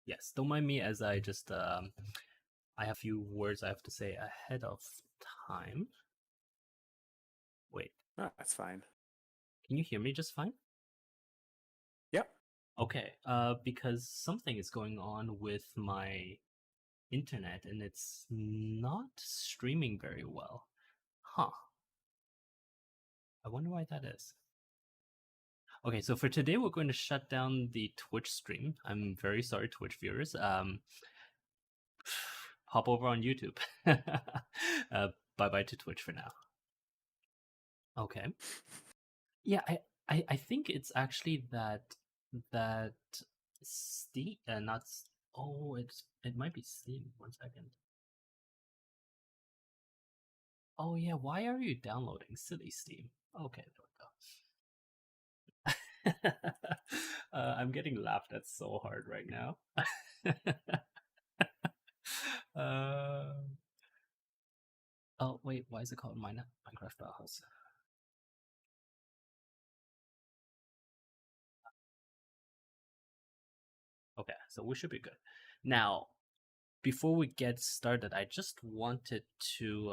Yes, don't mind me as I just I have a few words I have to say ahead of time. Wait, Oh, that's fine. can you hear me just fine? Yep. Okay, because something is going on with my internet and it's not streaming very well. Huh. I wonder why that is. Okay, so for today we're going to shut down the Twitch stream. I'm very sorry, Twitch viewers. Hop over on YouTube. Bye bye to Twitch for now. Okay. Yeah, I think it's actually that Steam, not oh, it might be Steam. 1 second. Oh yeah, why are you downloading silly Steam? Okay, there we go. I'm getting laughed at so hard right now. uh, oh wait, why is it called Minecraft Bauhaus? Okay, so we should be good. Now, before we get started, I just wanted to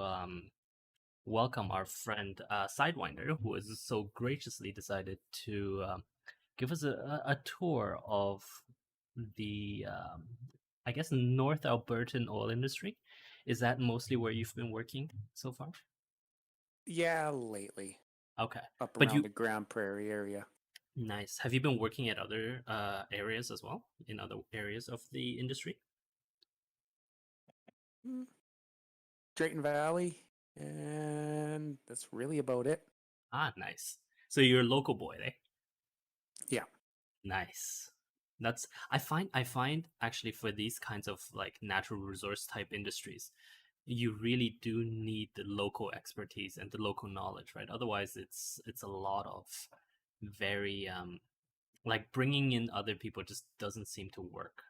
welcome our friend Sidewinder, who has so graciously decided to give us a tour of the, I guess, North Albertan oil industry. Is that mostly where you've been working so far? Yeah, lately. Okay, Up but around the Grand Prairie area. nice. Have you been working at other areas as well, in other areas of the industry? Mm, Drayton Valley, and that's really about it. Ah, nice. So you're a local boy, eh? Yeah. Nice. I find actually for these kinds of like natural resource type industries, you really do need the local expertise and the local knowledge, right? Otherwise, it's a lot of very like bringing in other people just doesn't seem to work.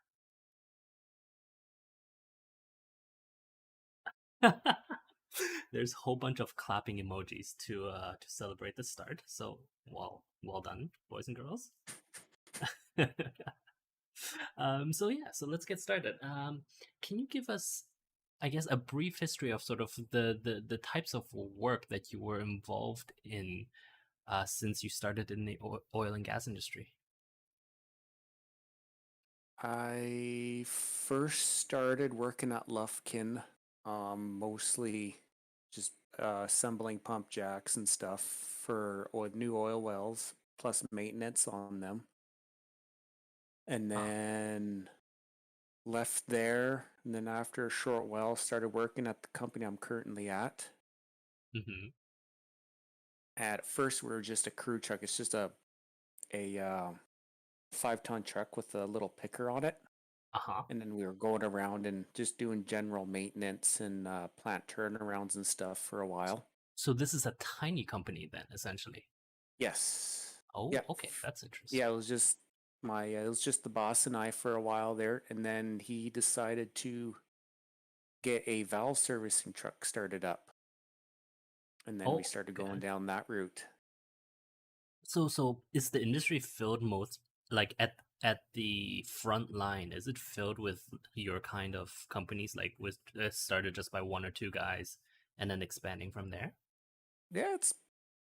There's a whole bunch of clapping emojis to celebrate the start. So well done, boys and girls. So yeah, so let's get started. Can you give us, I guess, a brief history of sort of the types of work that you were involved in since you started in the oil and gas industry? I first started working at Lufkin, mostly just assembling pump jacks and stuff for new oil wells, plus maintenance on them. And Ah, then left there, and then after a short while, started working at the company I'm currently at. mm-hmm. At first, we were just a crew truck. It's just a 5-ton truck with a little picker on it. Uh-huh. And then we were going around and just doing general maintenance and plant turnarounds and stuff for a while. So this is a tiny company then, essentially. Yes. Oh, Yeah. okay, that's Yeah, interesting. it was just the boss and I for a while there, and then he decided to get a valve servicing truck started up, and then we Oh, started going okay. down that route. So is the industry filled most like at the front line? Is it filled with your kind of companies like with started just by one or two guys and then expanding from there? Yeah, it's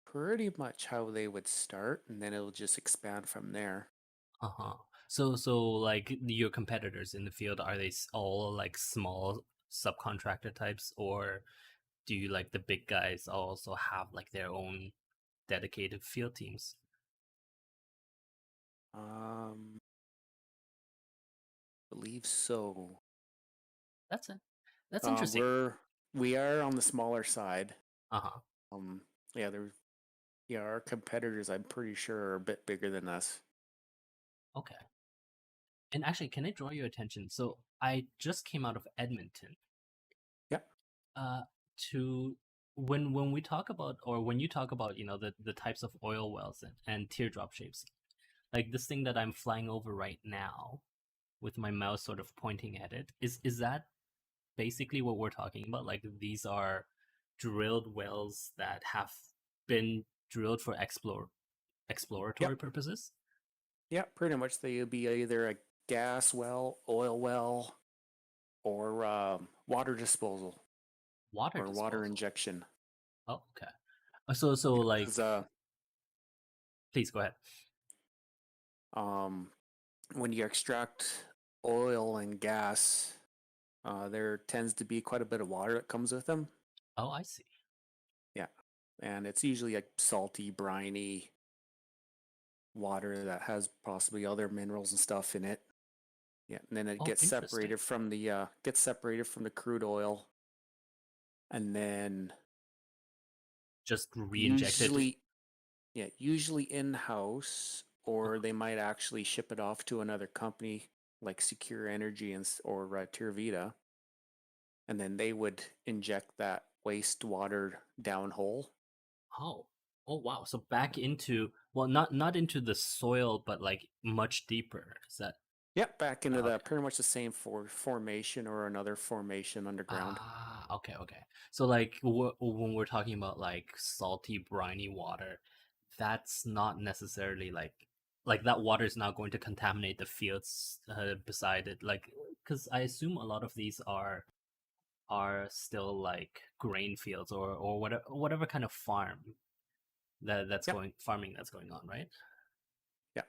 pretty much how they would start, and then it'll just expand from there. Uh-huh. So like your competitors in the field, are they all like small subcontractor types, or do you like the big guys also have like their own dedicated field teams? Um, believe so. That's it. That's Um, interesting. we're we are on the smaller side. Uh-huh. Um, yeah, our competitors I'm pretty sure are a bit bigger than us. Okay. And actually, can I draw your attention? So I just came out of Edmonton. Yep. Uh, to when we talk about or when you talk about the types of oil wells and teardrop shapes, like this thing that I'm flying over right now with my mouse sort of pointing at it, is that basically what we're talking about? Like these are drilled wells that have been drilled for Yep. exploratory purposes? Yep. Pretty much they'll be either gas well, oil well, or water disposal Water or water disposal. injection. Oh, okay. So like, Because please go ahead. um, when you extract oil and gas, there tends to be quite a bit of water that comes with them. Oh, I see. Yeah, and it's usually like salty, briny water that has possibly other minerals and stuff in it. Yeah, and then it Oh, interesting. gets separated from the crude oil, and then Just re-injected. usually, yeah, usually in house, or they might actually ship it off to another company like Secure Energy or Tirvita, and then they would inject that wastewater downhole. Oh, oh wow. So back into, well, not into the soil, but like much deeper. Is that Yep, back into the okay? pretty much the same formation or another formation underground. Ah, okay, okay. So like when we're talking about like salty, briny water, that's not necessarily like that water is not going to contaminate the fields beside it. Like, because I assume a lot of these are still like grain fields or whatever kind of Yep, farming that's going on, right? yep,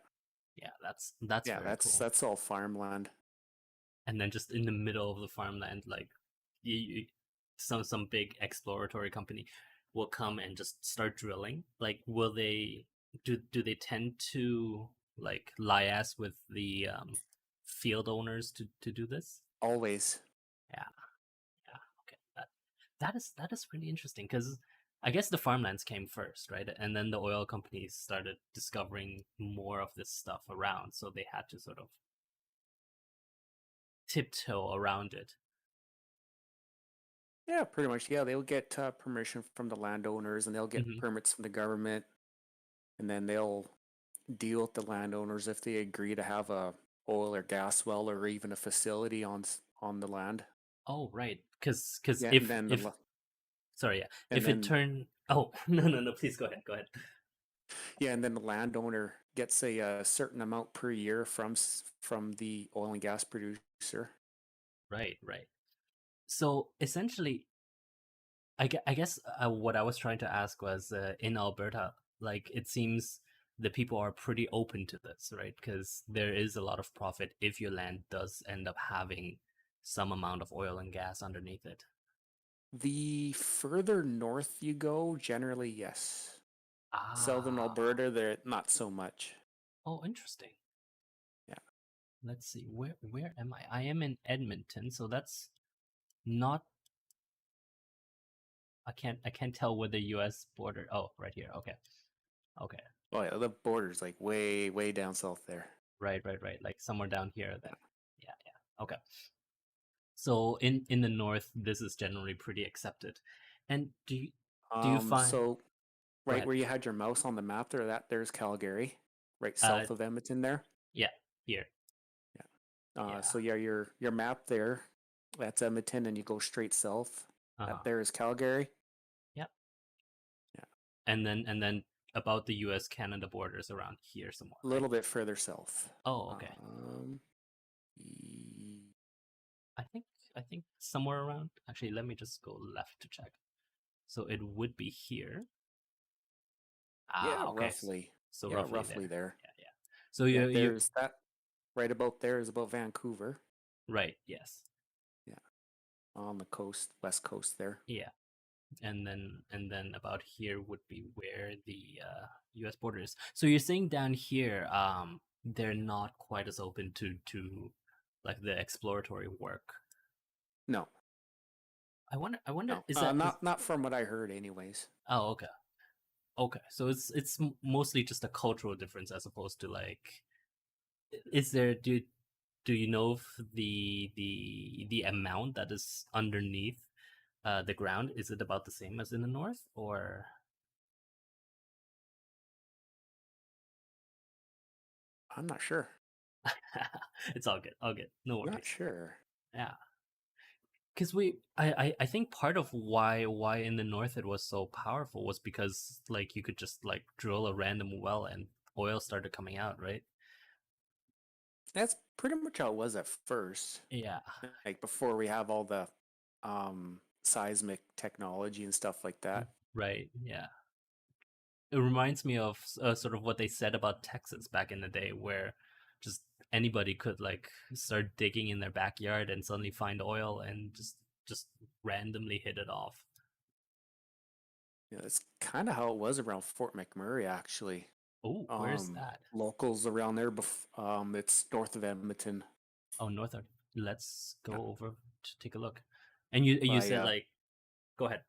Yeah, that's yeah. very That's cool. that's all farmland. And then just in the middle of the farmland, like you, some big exploratory company will come and just start drilling. Like, will they do they tend to like liaise with the field owners to do this? Always. Yeah, yeah. Okay, that is really interesting because I guess the farmlands came first, right? And then the oil companies started discovering more of this stuff around, so they had to sort of tiptoe around it. Yeah, pretty much. Yeah, they'll get permission from the landowners, and they'll get Hmm. permits from the government, and then they'll deal with the landowners if they agree to have a oil or gas well or even a facility on the land. Oh, right. Because Yeah, and then if sorry, yeah, and if it then turned oh no, please go ahead, go ahead. yeah, and then the landowner gets a certain amount per year from the oil and gas producer. Right, right. So essentially, I guess what I was trying to ask was in Alberta, like it seems the people are pretty open to this, right? Because there is a lot of profit if your land does end up having some amount of oil and gas underneath it. The further north you go, generally yes. Southern Ah, Alberta, there not so much. oh, interesting. Yeah. Let's see, where am I? I am in Edmonton, so that's not I can't tell where the U.S. border. Oh, right here. Okay, okay, Oh yeah, the border's like way down south there. right. Like somewhere down here. Then, yeah, yeah. Okay. So in the north, this is generally pretty accepted. And do you find? So Go right ahead. where you had your mouse on the map there, there's Calgary, right Uh, south of Edmonton there. yeah, here. Yeah. So Yeah. yeah, your map there, that's Edmonton, and you go straight south. Uh That huh. there is Calgary. Yep. Yeah. And then about the U.S. Canada borders around here somewhere, A right? little bit further south. Oh, okay. Um, y- I think I think somewhere around. Actually, let me just go left to check. So it would be here. yeah, Ah, okay. roughly. So Yeah, roughly roughly there. there. Yeah, yeah. So Yeah, you there's that right about there is about Vancouver. right, yes. Yeah, on the coast, west coast there. Yeah. And then about here would be where the US border is. So you're saying down here they're not quite as open to like the exploratory work. No, I wonder no, is that is not from what I heard, anyways. oh, okay. Okay. So it's mostly just a cultural difference as opposed to like is there do you know if the amount that is underneath the ground, is it about the same as in the north or I'm not sure. it's all good, all good, no Not worries. sure. Yeah, because I think part of why in the north it was so powerful was because like you could just like drill a random well and oil started coming out, right? That's pretty much how it was at first. Yeah. Like before we have all the seismic technology and stuff like that. Right. Yeah. It reminds me of sort of what they said about Texas back in the day, where just anybody could like start digging in their backyard and suddenly find oil and just randomly hit it off. Yeah, that's kind of how it was around Fort McMurray, actually. Oh, where's that? Locals around there, it's north of Edmonton. Oh, Northern. Let's Yeah, go over to take a look. And you by said like, go ahead.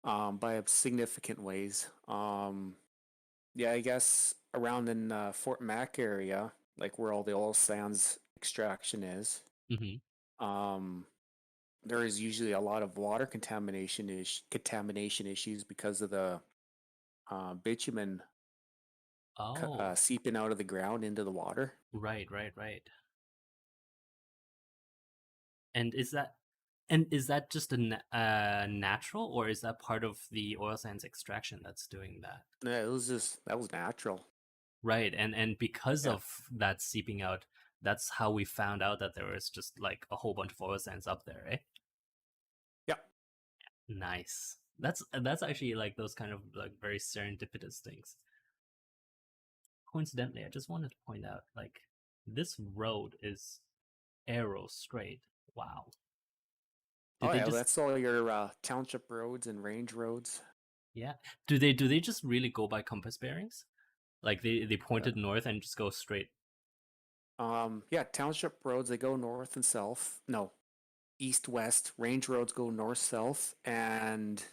by a significant ways. Yeah, I guess around in Fort Mac area, like where all the oil sands extraction is, Hmm. um, there is usually a lot of water contamination issues because of the bitumen Oh, seeping out of the ground into the water. right, right, right. And is that just a natural, or is that part of the oil sands extraction that's doing that? Yeah, it was just that was natural. Right, and because Yeah, of that seeping out, that's how we found out that there was just like a whole bunch of oil sands up there, eh? yeah. Nice. That's actually like those kind of like very serendipitous things. Coincidentally, I just wanted to point out like this road is arrow straight. Wow. Did Oh they yeah, just that's all your township roads and range roads. yeah. Do they just really go by compass bearings? Like they Uh, pointed north and just go straight. yeah, township roads they go north and south. No, east west. Range roads go north south, and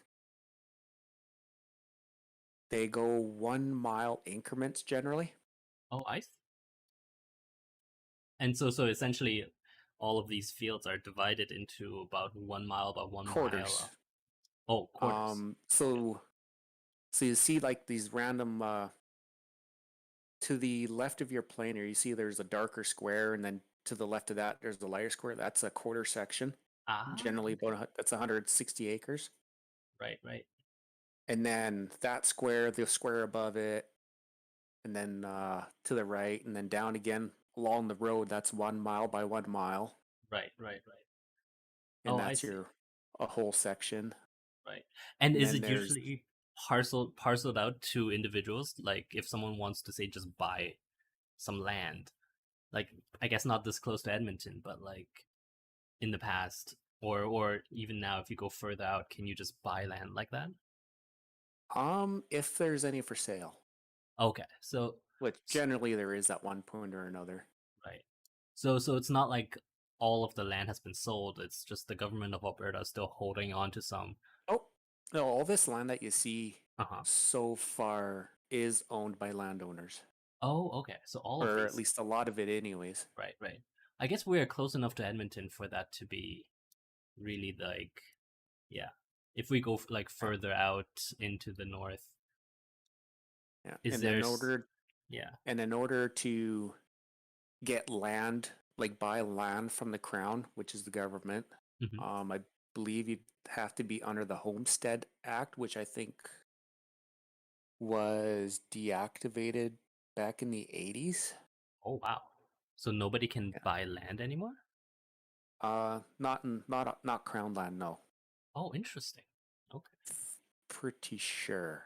they go 1 mile increments generally. Oh, and so essentially all of these fields are divided into about 1 mile by 1 mile. Quarters. Oh, quarters. Okay. So you see like these random to the left of your planer, you see there's a darker square, and then to the left of that there's the lighter square. That's a quarter section. Ah, Generally okay. that's 160 acres. Right, right, And then that square, the square above it, and then to the right, and then down again along the road. That's 1 mile by 1 mile, right, right, right. and Oh, I that's see. your a whole section. Right. And And is then it there's usually parceled out to individuals? Like if someone wants to say just buy some land, like I guess not this close to Edmonton, but like in the past, or even now, if you go further out, can you just buy land like that? if there's any for sale, Okay, so which s- generally there is at one point or another. right, so it's not like all of the land has been sold. It's just the government of Alberta is still holding on to some. Oh, no, all this land that you see Uh huh. so far is owned by landowners, Oh, okay. So all of or at these. least a lot of it, anyways. Right, right. I guess we're close enough to Edmonton for that to be really like, yeah. If we go like Yeah, further out into the north, yeah. is yeah. And in order to get land, like buy land from the crown, which is the government, Hmm. I believe you'd have to be under the Homestead Act, which I think was deactivated back in the 80s. Oh wow. So nobody can Yeah. buy land anymore? Not crown land, no. Oh, interesting. Okay. Pretty sure.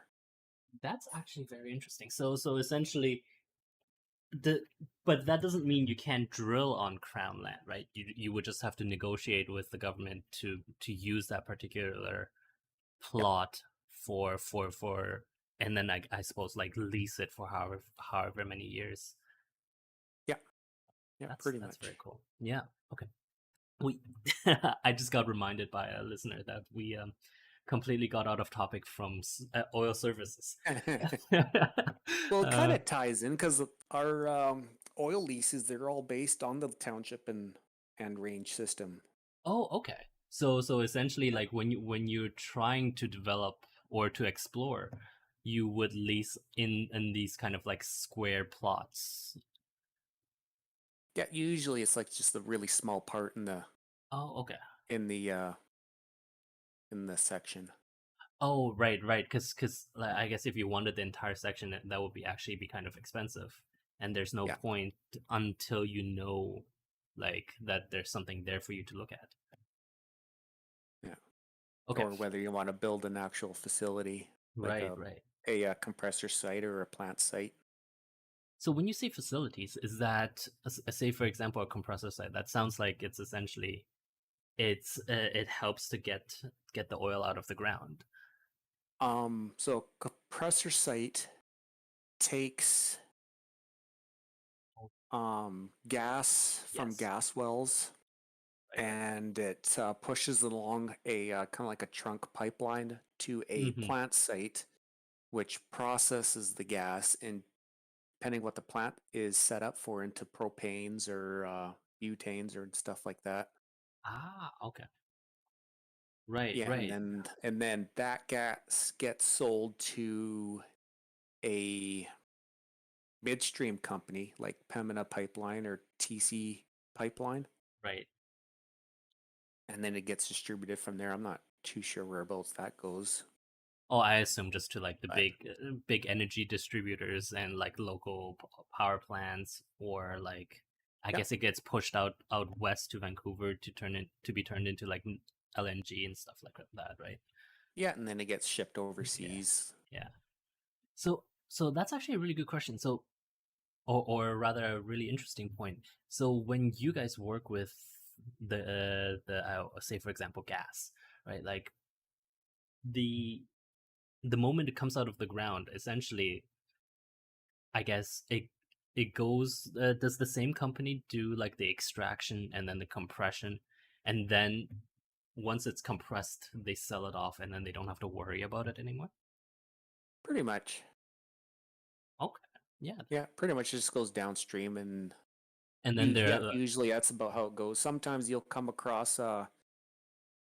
That's actually very interesting. So essentially the but that doesn't mean you can't drill on crown land, right? You would just have to negotiate with the government to use that particular Yeah, plot for and then I suppose like lease it for however many years. yeah, yeah, That's pretty that's much. very cool. Yeah. Okay. We I just got reminded by a listener that we completely got out of topic from oil services. Well, it kind uh, of ties in because our oil leases, they're all based on the township and range system. oh, okay. So essentially, Yeah. like when you're trying to develop or to explore, you would lease in these kind of like square plots. Yeah, usually it's like just a really small part Oh, okay. in the uh in the section. Oh, right, right. Because like, I guess if you wanted the entire section, that would be actually be kind of expensive. and there's no Yeah, point until you know like that there's something there for you to look at. yeah. Okay. Or whether you want to build an actual facility like Right, right. a compressor site or a plant site. So when you say facilities, is that say for example a compressor site? That sounds like it's essentially it helps to get the oil out of the ground. So compressor site takes gas from Yes. gas wells Right. and it pushes it along a kind of like a trunk pipeline to a Mm-hmm. plant site, which processes the gas and depending what the plant is set up for into propanes or butanes or stuff like that. Ah, okay. Right, Yeah, right, and then that gas gets sold to a midstream company like Pembina Pipeline or TC Pipeline, right. and then it gets distributed from there. I'm not too sure whereabouts that goes, Oh, I assume just to like the but big energy distributors and like local power plants, or like I yeah, guess it gets pushed out west to Vancouver to be turned into like LNG and stuff like that, right? yeah, and then it gets shipped Yeah, overseas. yeah. So that's actually a really good question. So or rather a really interesting point. So when you guys work with the say for example gas, right? Like the the moment it comes out of the ground, essentially, I guess it goes. Does the same company do like the extraction and then the compression, and then once it's compressed, they sell it off, and then they don't have to worry about it anymore? Pretty much, Okay, yeah. yeah, pretty much just goes downstream, and And then you, there, yeah, usually that's about how it goes. Sometimes you'll come across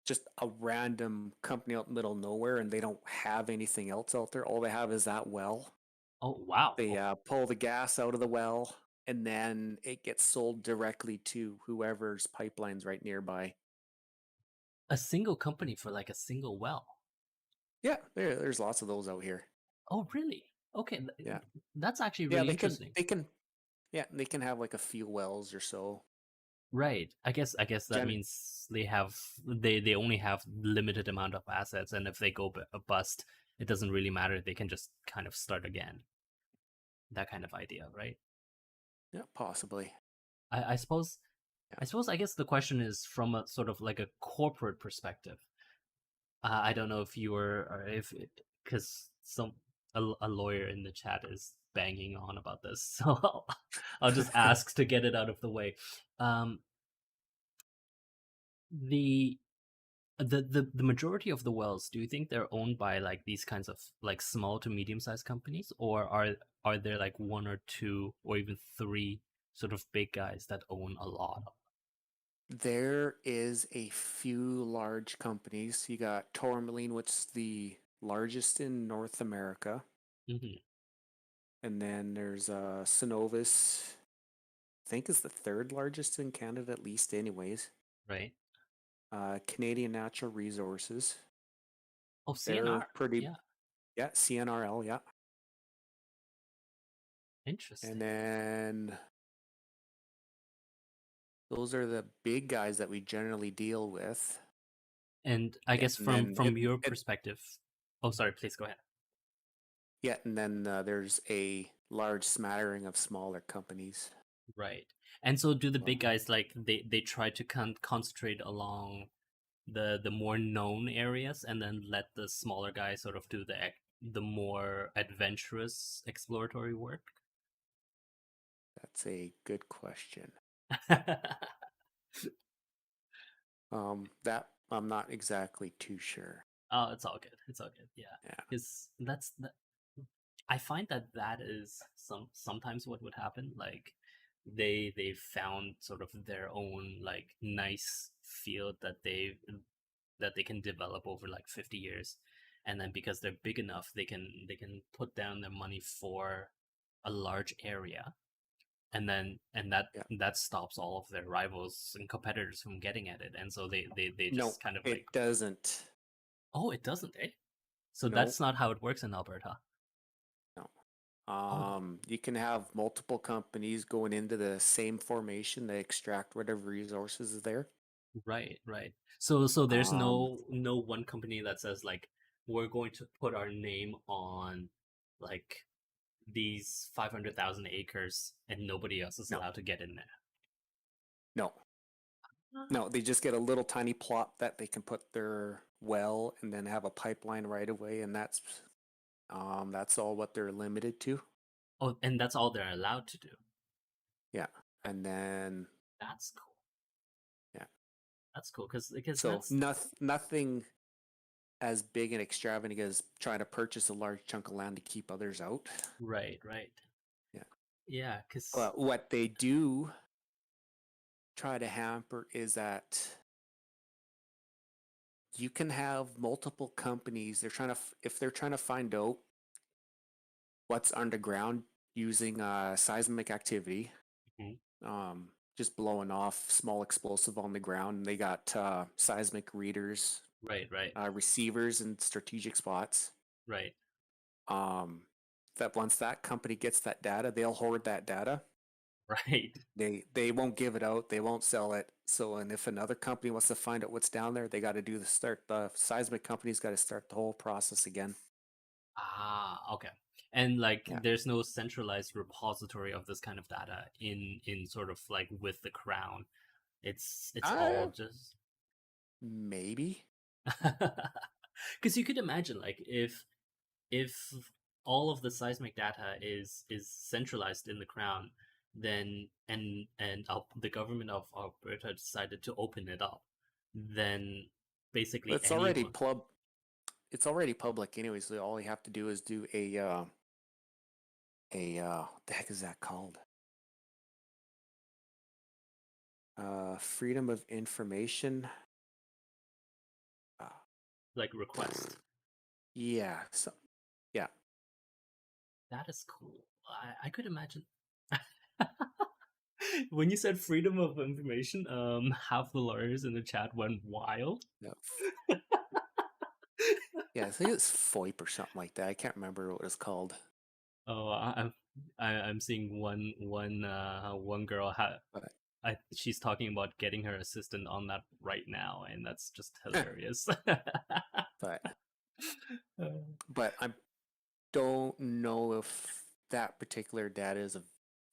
just a random company out in the middle of nowhere, and they don't have anything else out there. All they have is that well. oh wow, They pull the gas out of the well, and then it gets sold directly to whoever's pipeline's right nearby. a single company for like a single well. Yeah, there's lots of those out here. Oh really? Okay, Yeah, that's actually yeah, really interesting. yeah, they can have like a few wells or so. Right. I guess that Gen- means they only have limited amount of assets, and if they go bust, it doesn't really matter. They can just kind of start again. That kind of idea, right? yeah, possibly. I suppose Yeah. I guess the question is from a sort of like a corporate perspective. I don't know if you were or if because a lawyer in the chat is banging on about this, so I'll just ask to get it out of the way. Um, the the majority of the wells, do you think they're owned by like these kinds of like small to medium sized companies, or are there like one or two or even three sort of big guys that own a lot? There is a few large companies. You got Tourmaline, which is the largest in North America, Hmm. and then there's Synovus. I think is the third largest in Canada, at least, anyways. Right. Canadian Natural Resources. Oh, They're CNR. pretty, Yeah. yeah, CNRL, yeah. And Interesting. then those are the big guys that we generally deal with. And I Yeah, guess and then from your perspective, oh sorry, please go ahead. yeah, and then there's a large smattering of smaller companies. Right. And so do the big Well, guys like they try to concentrate along the more known areas and then let the smaller guys sort of do the more adventurous exploratory work? that's a good question. That I'm not exactly too sure. Oh, it's all good. It's all good. Yeah. Yeah, Because I find that that is sometimes what would happen. Like they found sort of their own like nice field that they can develop over like 50 years, and then because they're big enough, they can put down their money for a large area, and then yeah. that stops all of their rivals and competitors from getting at it, and so they No, just kind of like, it doesn't. oh, it doesn't, eh? So No, that's not how it works in Alberta. no. Oh, You can have multiple companies going into the same formation. They extract whatever resources is there. right, right. So there's Um, no one company that says like we're going to put our name on like these 500,000 acres and nobody else is no, allowed to get in there. no, Ah. no. They just get a little tiny plot that they can put their well and then have a pipeline right away, and that's all what they're limited to. Oh, and that's all they're allowed to do. Yeah, and then That's cool. yeah. That's cool because So that's nothing as big and extravagant as trying to purchase a large chunk of land to keep others out. right, right. Yeah. Yeah, because But what they do try to hamper is that you can have multiple companies. If they're trying to find out what's underground using seismic activity, just blowing off small explosive on the ground. And they got seismic readers, right, right, receivers in strategic spots. right, Um, that once that company gets that data, they'll hoard that data. right. They won't give it out. They won't sell it. So, and if another company wants to find out what's down there, they got to do the start. The seismic company's got to start the whole process again. Ah, okay. And like Yeah. there's no centralized repository of this kind of data in sort of like with the crown. It's all Uh, just maybe. because you could imagine like if all of the seismic data is centralized in the crown, then the government of Alberta decided to open it up, then basically It's already anyone pub. It's already public anyways. So all you have to do is do what the heck is that called? Freedom of information. Uh, like request. yeah. So yeah. That is cool. I could imagine. When you said freedom of information, half the lawyers in the chat went wild. No. Yeah, I think it's FOIP or something like that. I can't remember what it's called. Oh, I'm seeing one girl But she's talking about getting her assistant on that right now, and that's just eh, hilarious. but Uh, but I don't know if that particular data is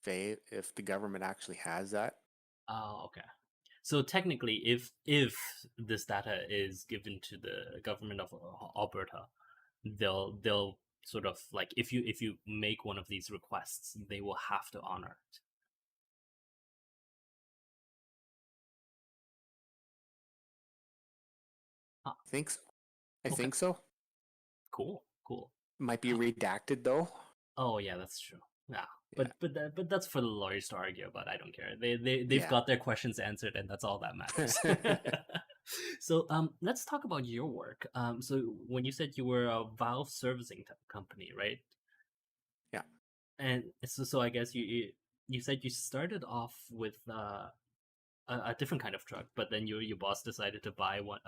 if the government actually has that. oh, okay. So technically, if this data is given to the government of Alberta, they'll sort of like if you make one of these requests, they will have to honor it. Ah, I think so. I okay, think so. cool, cool. Might be redacted though. Oh yeah, that's true. Yeah, Yeah. but that's for the lawyers to argue about. I don't care. They've Yeah. got their questions answered, and that's all that matters. So let's talk about your work. So when you said you were a valve servicing company, right? Yeah. And so I guess you said you started off with a different kind of truck, but then your boss decided to buy one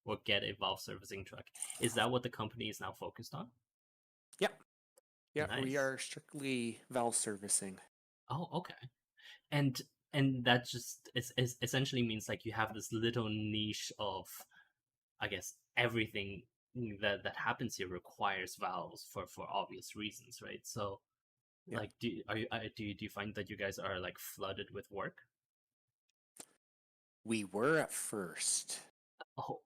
or get a valve servicing truck. Is that what the company is now focused on? Yeah. Yeah. We Nice. are strictly valve servicing. Oh, okay. And that just is essentially means like you have this little niche of I guess everything that happens here requires valves for obvious reasons, right? So Yeah. like do you find that you guys are like flooded with work? We were at first.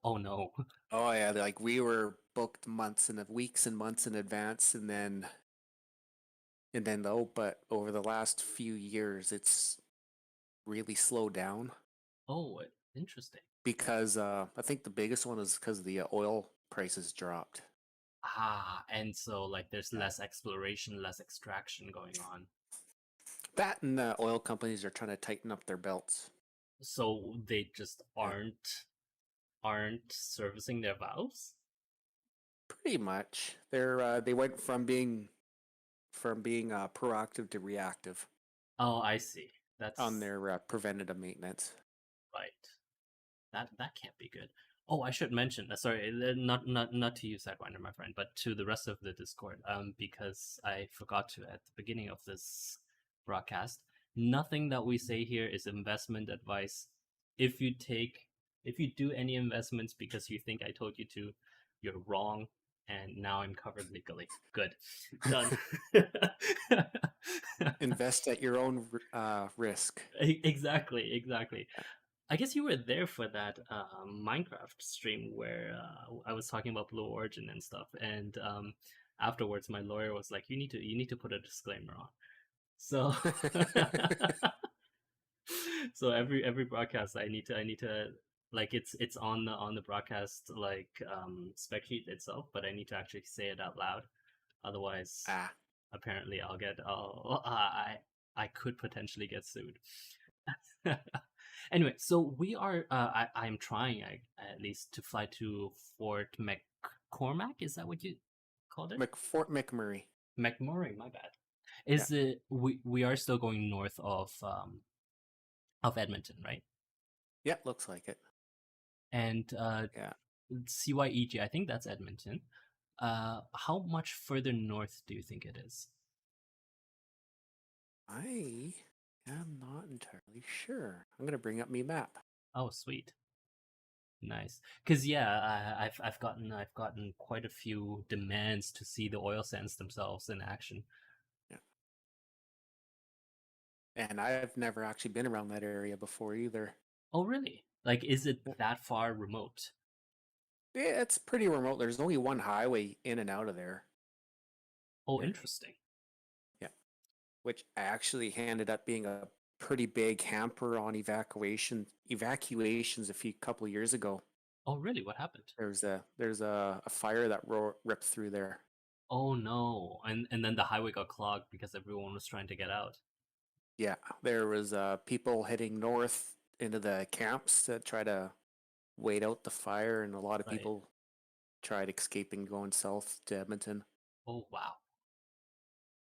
Oh no. Oh yeah, like we were booked months and weeks and months in advance, and then though, but over the last few years, it's really slowed down Oh, interesting. because I think the biggest one is because the oil prices dropped. Ah, and so like there's Yeah. less exploration, less extraction going on. That and the oil companies are trying to tighten up their belts. So they just Yeah, aren't servicing their valves? pretty much. They went from being proactive to reactive Oh, I see. on That's their preventative maintenance. right. That can't be good. Oh, I should mention. Sorry, not to you, Sidewinder, my friend, but to the rest of the Discord. Because I forgot to at the beginning of this broadcast. Nothing that we say here is investment advice. If you take, if you do any investments because you think I told you to, you're wrong, and now I'm covered legally. Good, done. Invest at your own risk. Exactly, exactly. Yeah. I guess you were there for that Minecraft stream where I was talking about Blue Origin and stuff, and afterwards my lawyer was like, you need to put a disclaimer on." So, so every broadcast I need to like it's on the broadcast like spec sheet itself, but I need to actually say it out loud. Otherwise, Ah, apparently I could potentially get sued. Anyway, so we are. I'm trying at least to fly to Fort McCormack. Is that what you called it? Fort McMurray. McMurray. My bad. Yeah. Is it? We are still going north of Edmonton, right? Yeah, looks like it. And Yeah. CYEG. I think that's Edmonton. How much further north do you think it is? I am not entirely sure. I'm gonna bring up me map. Oh, sweet. Nice, because yeah, I've gotten quite a few demands to see the oil sands themselves in action. Yeah. And I've never actually been around that area before either. Oh, really? Like, is it Yeah. that far remote? Yeah, it's pretty remote. There's only one highway in and out of there. Oh, Yeah. interesting. Yeah. Which actually ended up being a pretty big hamper on evacuations a few couple of years ago. Oh, really? What happened? There's a fire that ripped through there. Oh no! And then the highway got clogged because everyone was trying to get out. Yeah, there was people heading north into the camps to try to wait out the fire, and a lot of Right. people tried escaping going south to Edmonton. Oh wow.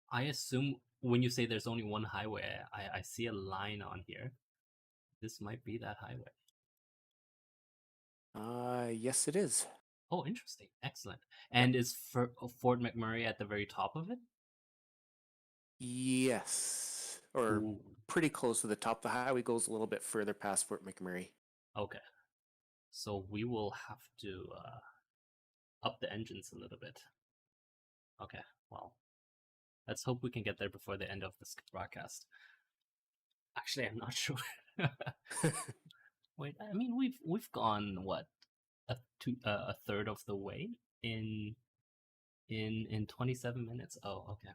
I assume when you say there's only one highway, I see a line on here. This might be that highway. Yes, it is. Oh, interesting. Excellent. Yeah. And is Fort McMurray at the very top of it? Yes, or Ooh. pretty close to the top. The highway goes a little bit further past Fort McMurray. Okay. So we will have to up the engines a little bit. Okay. Well, let's hope we can get there before the end of this broadcast. Actually, I'm not sure. Wait, I mean we've gone what a third of the way in 27 minutes. Oh, okay.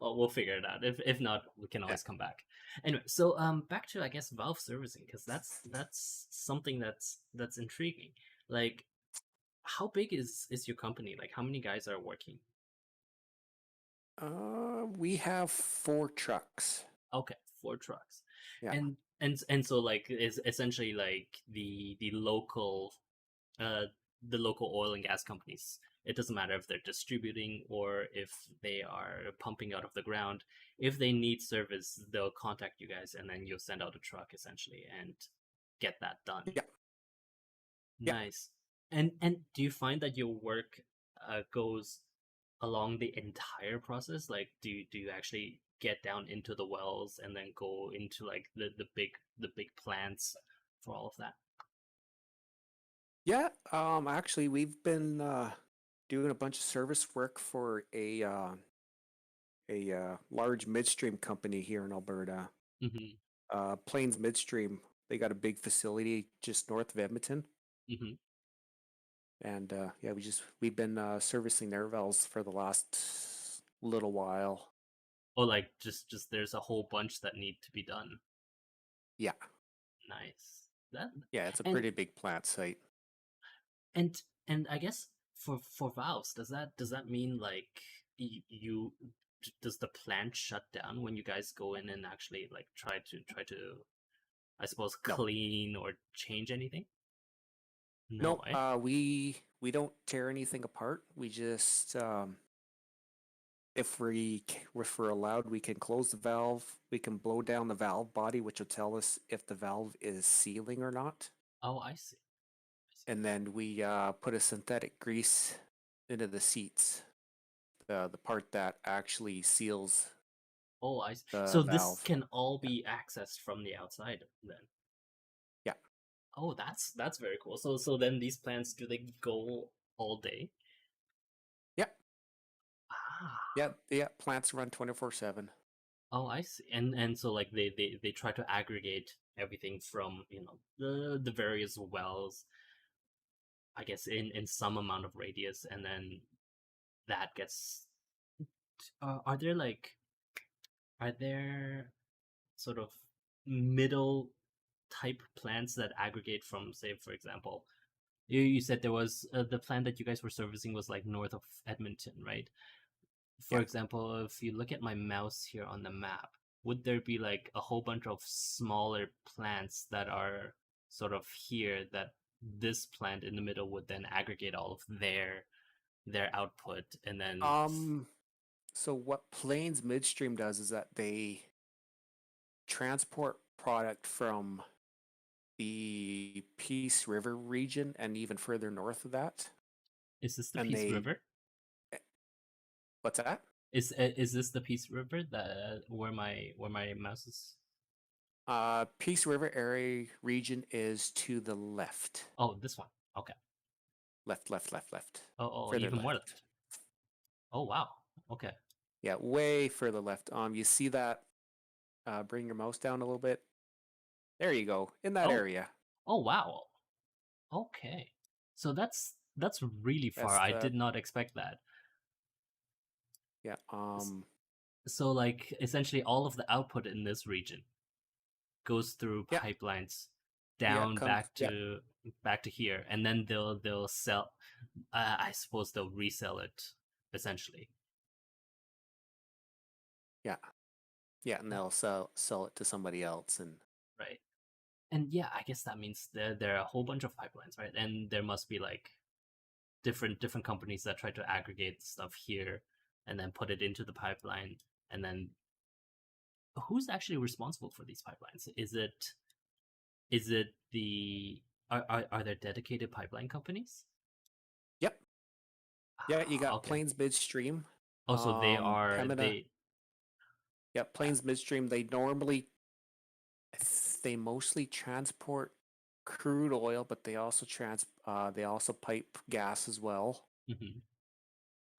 Well, we'll figure it out. If not, we can Yeah. always come back. Anyway, so back to I guess valve servicing because that's something that's intriguing. Like, how big is your company? Like, how many guys are working? We have 4 trucks. Okay, 4 trucks, Yeah. and so like is essentially like uh the local oil and gas companies. It doesn't matter if they're distributing or if they are pumping out of the ground. If they need service, they'll contact you guys, and then you'll send out a truck essentially and get that done. Yeah. Yeah. Nice. And do you find that your work goes along the entire process? Like, do you actually get down into the wells and then go into like the big plants for all of that? Yeah. Actually, we've been doing a bunch of service work for a large midstream company here in Alberta. Mm-hmm. Plains Midstream. They got a big facility just north of Edmonton, Mm-hmm. and yeah, we've been servicing their wells for the last little while. Oh, like just there's a whole bunch that need to be done. Yeah, Nice. That yeah, it's a and pretty big plant site. and and I guess for valves, does that mean like you does the plant shut down when you guys go in and actually like try to I suppose No, clean or change anything? No, no, eh? we don't tear anything apart. We just if we're allowed, we can close the valve. We can blow down the valve body, which will tell us if the valve is sealing or not. Oh, I see. and then we put a synthetic grease into the seats, the part that actually seals Oh, the so this valve. can all Yeah, be accessed from the outside then. yeah, Oh, that's very cool. So then these plants, do they go all day? yeah, yeah, Ah. yeah. Plants run 24/7. Oh, I see. And so like they try to aggregate everything from, the various wells, I guess in some amount of radius, and then that gets are there like are there sort of middle type plants that aggregate from, say, for example, you said there was the plant that you guys were servicing was like north of Edmonton, right? For Yeah. example, if you look at my mouse here on the map, would there be like a whole bunch of smaller plants that are sort of here that this plant in the middle would then aggregate all of their output and then So what Plains Midstream does is that they transport product from the Peace River region and even further north of that, is this the and Peace they River? what's that? Is this the Peace River that where my mouse is? Peace River area region is to the left, Oh, this one. Okay. left, Oh, further even more left. left. Oh, wow. Okay. Yeah, way further left. You see that? Bring your mouse down a little bit. There you go, in that Oh, area. oh, wow. Okay. So that's really far. That's I the did not expect that. yeah. S- So like essentially all of the output in this region goes through Yeah, pipelines yeah. down Comes yeah, back to here, and then they'll sell. I suppose they'll resell it essentially. yeah, yeah, and they'll sell it to somebody else, and Right. And yeah, I guess that means there are a whole bunch of pipelines, right? And there must be like different companies that try to aggregate stuff here and then put it into the pipeline. And then who's actually responsible for these pipelines? Is it the are there dedicated pipeline companies? yep, yeah. You Ah, got okay. Plains Midstream, Oh, so they are Pembina. they Yeah, uh, Plains Midstream. They mostly transport crude oil, but they also pipe gas as well. mhm,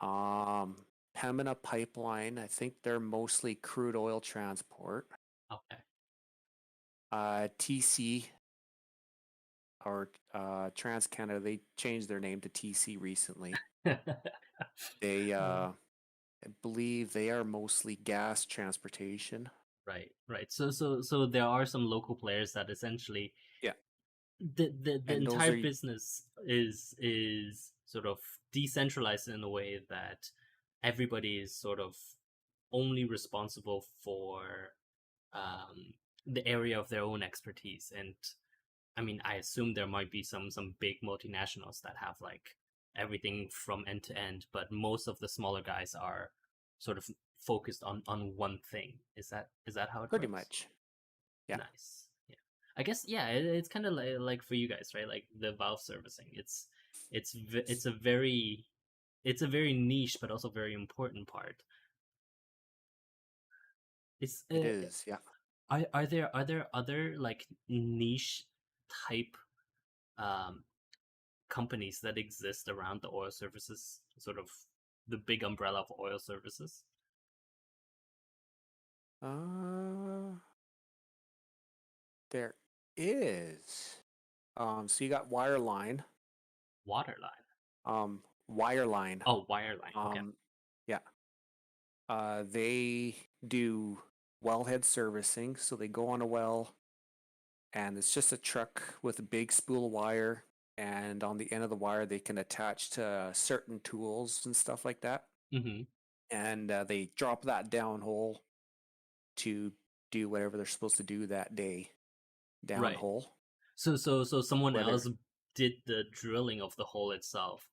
Um, Pembina Pipeline, I think they're mostly crude oil transport. okay. TC or Trans Canada, they changed their name to TC recently. They, I believe, they are mostly gas transportation. Right, right. So there are some local players that essentially Yeah, the and those entire are business is sort of decentralized in a way that everybody is sort of only responsible for um, the area of their own expertise. And I mean, I assume there might be some big multinationals that have like everything from end to end, but most of the smaller guys are sort of focused on one thing. Is that how it pretty works? much. Yeah, Nice. Yeah. I guess yeah, it's kind of like for you guys, right? Like the valve servicing. It's a very niche but also very important part. It's it is. Yeah. are there other like niche type um companies that exist around the oil services, sort of the big umbrella of oil services? Uh, there is. So you got Wireline. Waterline. Wireline. Oh, wireline. Okay. Um, yeah. They do wellhead servicing, so they go on a well, and it's just a truck with a big spool of wire, and on the end of the wire, they can attach to certain tools and stuff like that, Mm-hmm. and they drop that downhole to do whatever they're supposed to do that day Right. downhole. So someone Whether else did the drilling of the hole itself,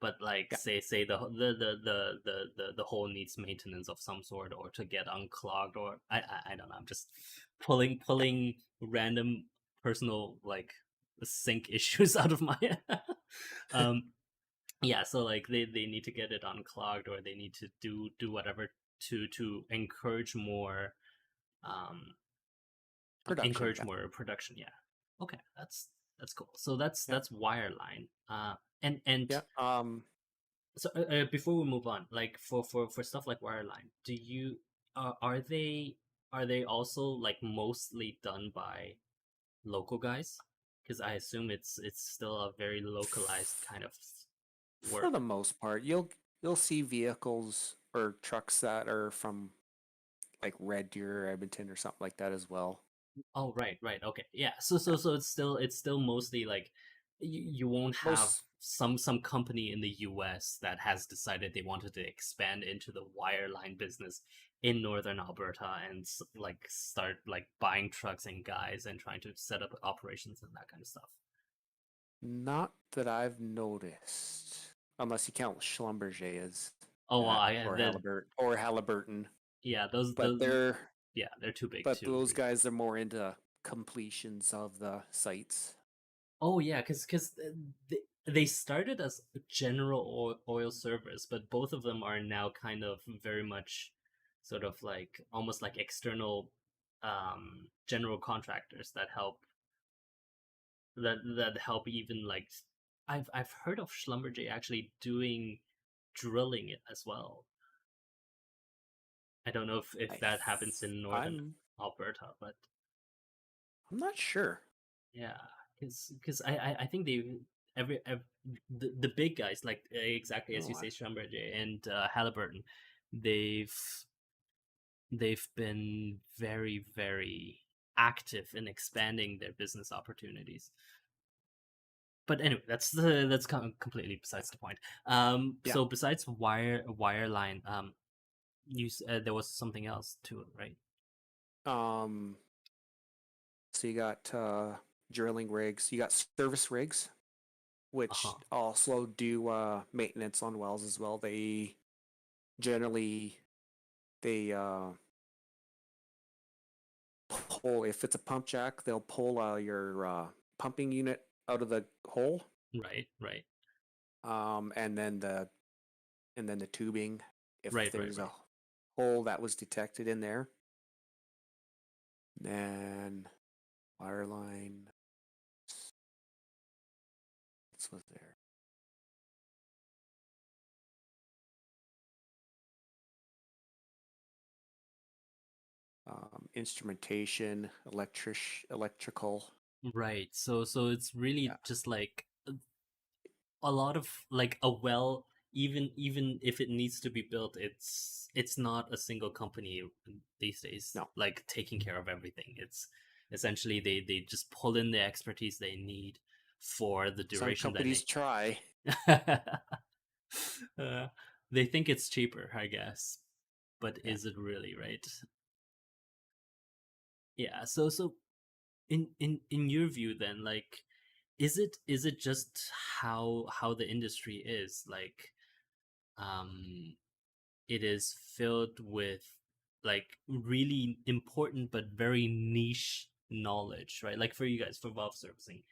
but like yeah, say the hole needs maintenance of some sort or to get unclogged, or I don't know. I'm just pulling random personal like sink issues out of my um yeah, so like they need to get it unclogged, or they need to do whatever to um Production, encourage yeah. more production. Yeah. Okay, that's cool. So that's Yeah. wireline. And Yeah. so before we move on, like for stuff like wireline, do you are they also like mostly done by local guys? Because I assume it's still a very localized kind of For the work. most part, you'll see vehicles or trucks that are from like Red Deer or Edmonton or something like that as well. Oh, right, right, okay, yeah. So it's still mostly like you won't have Most some company in the U.S. that has decided they wanted to expand into the wireline business in northern Alberta and like start like buying trucks and guys and trying to set up operations and that kind of stuff. not that I've noticed, unless you count Schlumberger as Oh, well, that I the Or Halliburton. yeah, those But those they're yeah, they're too big but to those really. guys are more into completions of the sites. Oh yeah, because they started as general oil servers, but both of them are now kind of very much sort of like almost like external general contractors that help even like I've heard of Schlumberger actually doing drilling it as well. I don't know if that happens in northern I'm Alberta, but not sure. yeah, because I think every the big guys like exactly as you No, say, Schlumberger and Halliburton, they've they've been very very active in expanding their business opportunities. But anyway, that's completely besides the point. yeah. So besides wireline, there was something else to it, right? Um, so you got drilling rigs, you got service rigs, Uh which huh. also do maintenance on wells as well. They generally they pull if it's a pump jack, they'll pull your pumping unit out of the hole, Right, right, um, and then the and then the tubing if right, right, there's a right. hole that was detected in there. Then wireline, what was there? Instrumentation, electrical. Right. So it's really Yeah, just like a lot of like a well, even if it needs to be built, it's not a single company these days no, like taking care of everything. It's essentially they just pull in the expertise they need for the some duration that companies try. uh, they think it's cheaper, I guess. But Yeah. is it really, right? Yeah. So in your view then, like is it just how the industry is like um it is filled with like really important but very niche knowledge, right? Like for you guys, for valve servicing,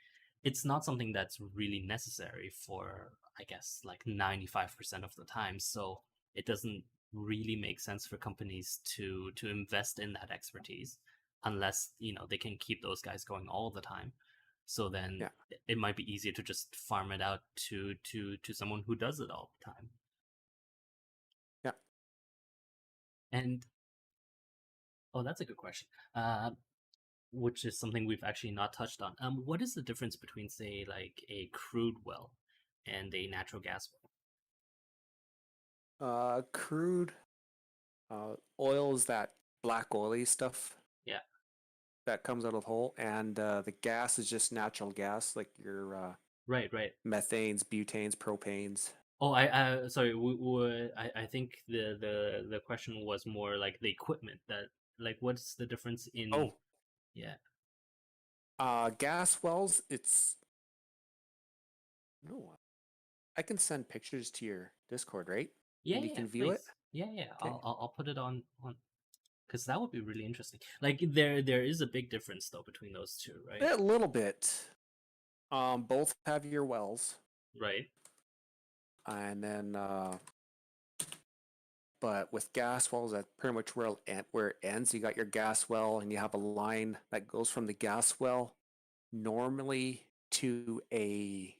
it's not something that's really necessary for, I guess, like 95% of the time. So it doesn't really make sense for companies to invest in that expertise unless, they can keep those guys going all the time. So then Yeah. it might be easier to just farm it out to someone who does it all the time. Yeah. And oh, that's a good question. Which is something we've actually not touched on. What is the difference between, say, like a crude well and a natural gas well? Crude oil is that black oily stuff Yeah, that comes out of the hole, and the gas is just natural gas, like your right, right. methanes, butanes, propanes. Oh, I sorry. I think the question was more like the equipment that, like, what's the difference in? Oh, Yeah, gas wells. It's no. I can send pictures to your Discord, right? yeah, And you yeah. can view it. Please, yeah, yeah. Okay. I'll put it on because that would be really interesting. Like there is a big difference though between those two, right? A little bit. Both have your wells, right? and then but with gas wells, that's pretty much where it ends. You got your gas well, and you have a line that goes from the gas well normally to a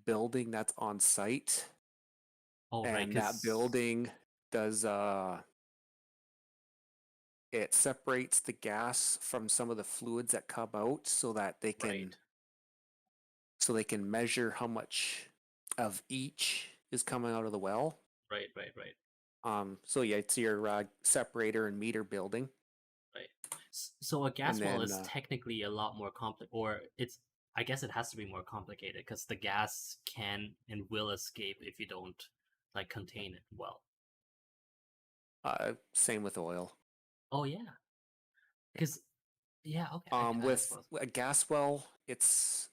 building that's on site, Oh, right, and that because building does it separates the gas from some of the fluids that come out so that right, they can measure how much of each is coming out of the well. right, right, right, So yeah, it's your separator and meter building, right. So a and gas well then is technically a lot more complex, or it's. I guess it has to be more complicated because the gas can and will escape if you don't like contain it well. same with oil. Oh yeah, because yeah, okay, I With suppose. a gas well, it's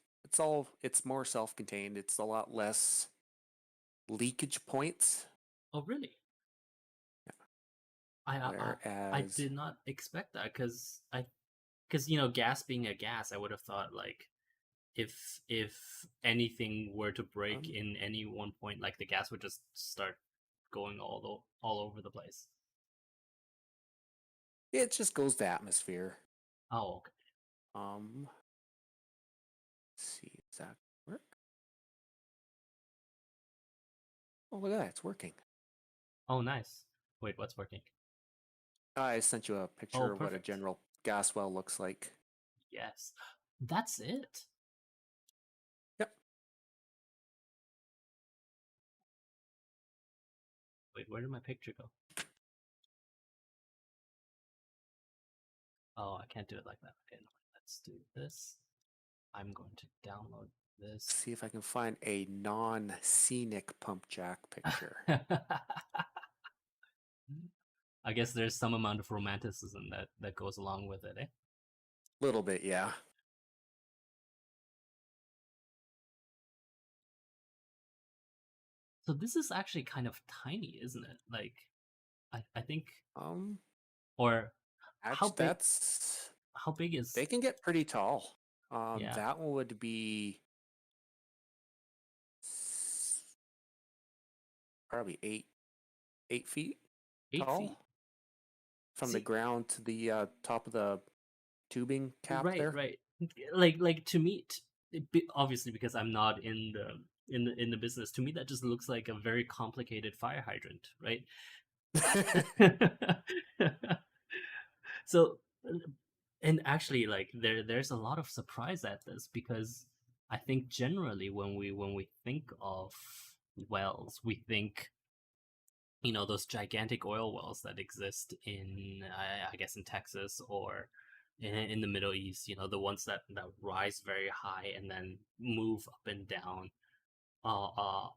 more self-contained. It's a lot less leakage points, Oh really? I whereas did not expect that because gas being a gas, I would have thought like if anything were to break um, in any one point, like the gas would just start going all over the place. it just goes to atmosphere. Oh, okay. Let's see, does that work? Oh, look at that, it's working. Oh, nice. Wait, what's working? I sent you a Oh, picture of what a perfect. general gas well looks like. Yes, that's it. Yep. Wait, where did my picture go? Oh, I can't do it like that. Okay, no, let's do this. I'm going to download this. See if I can find a non-scenic pump jack picture. I guess there's some amount of romanticism that goes along with it, eh? Little bit, yeah. So this is actually kind of tiny, isn't it? Like, I think, Um, or how actually, big? How big is? they can get pretty tall. Yeah, That one would be probably 8 feet 8 feet. tall from the See, ground to the top of the tubing cap right, there. right. Like to me, obviously because I'm not in the business. To me, that just looks like a very complicated fire hydrant, right? So, and actually, like there's a lot of surprise at this because I think generally when we think of wells, we think those gigantic oil wells that exist in I guess in Texas or in the Middle East. The ones that rise very high and then move up and down uh, uh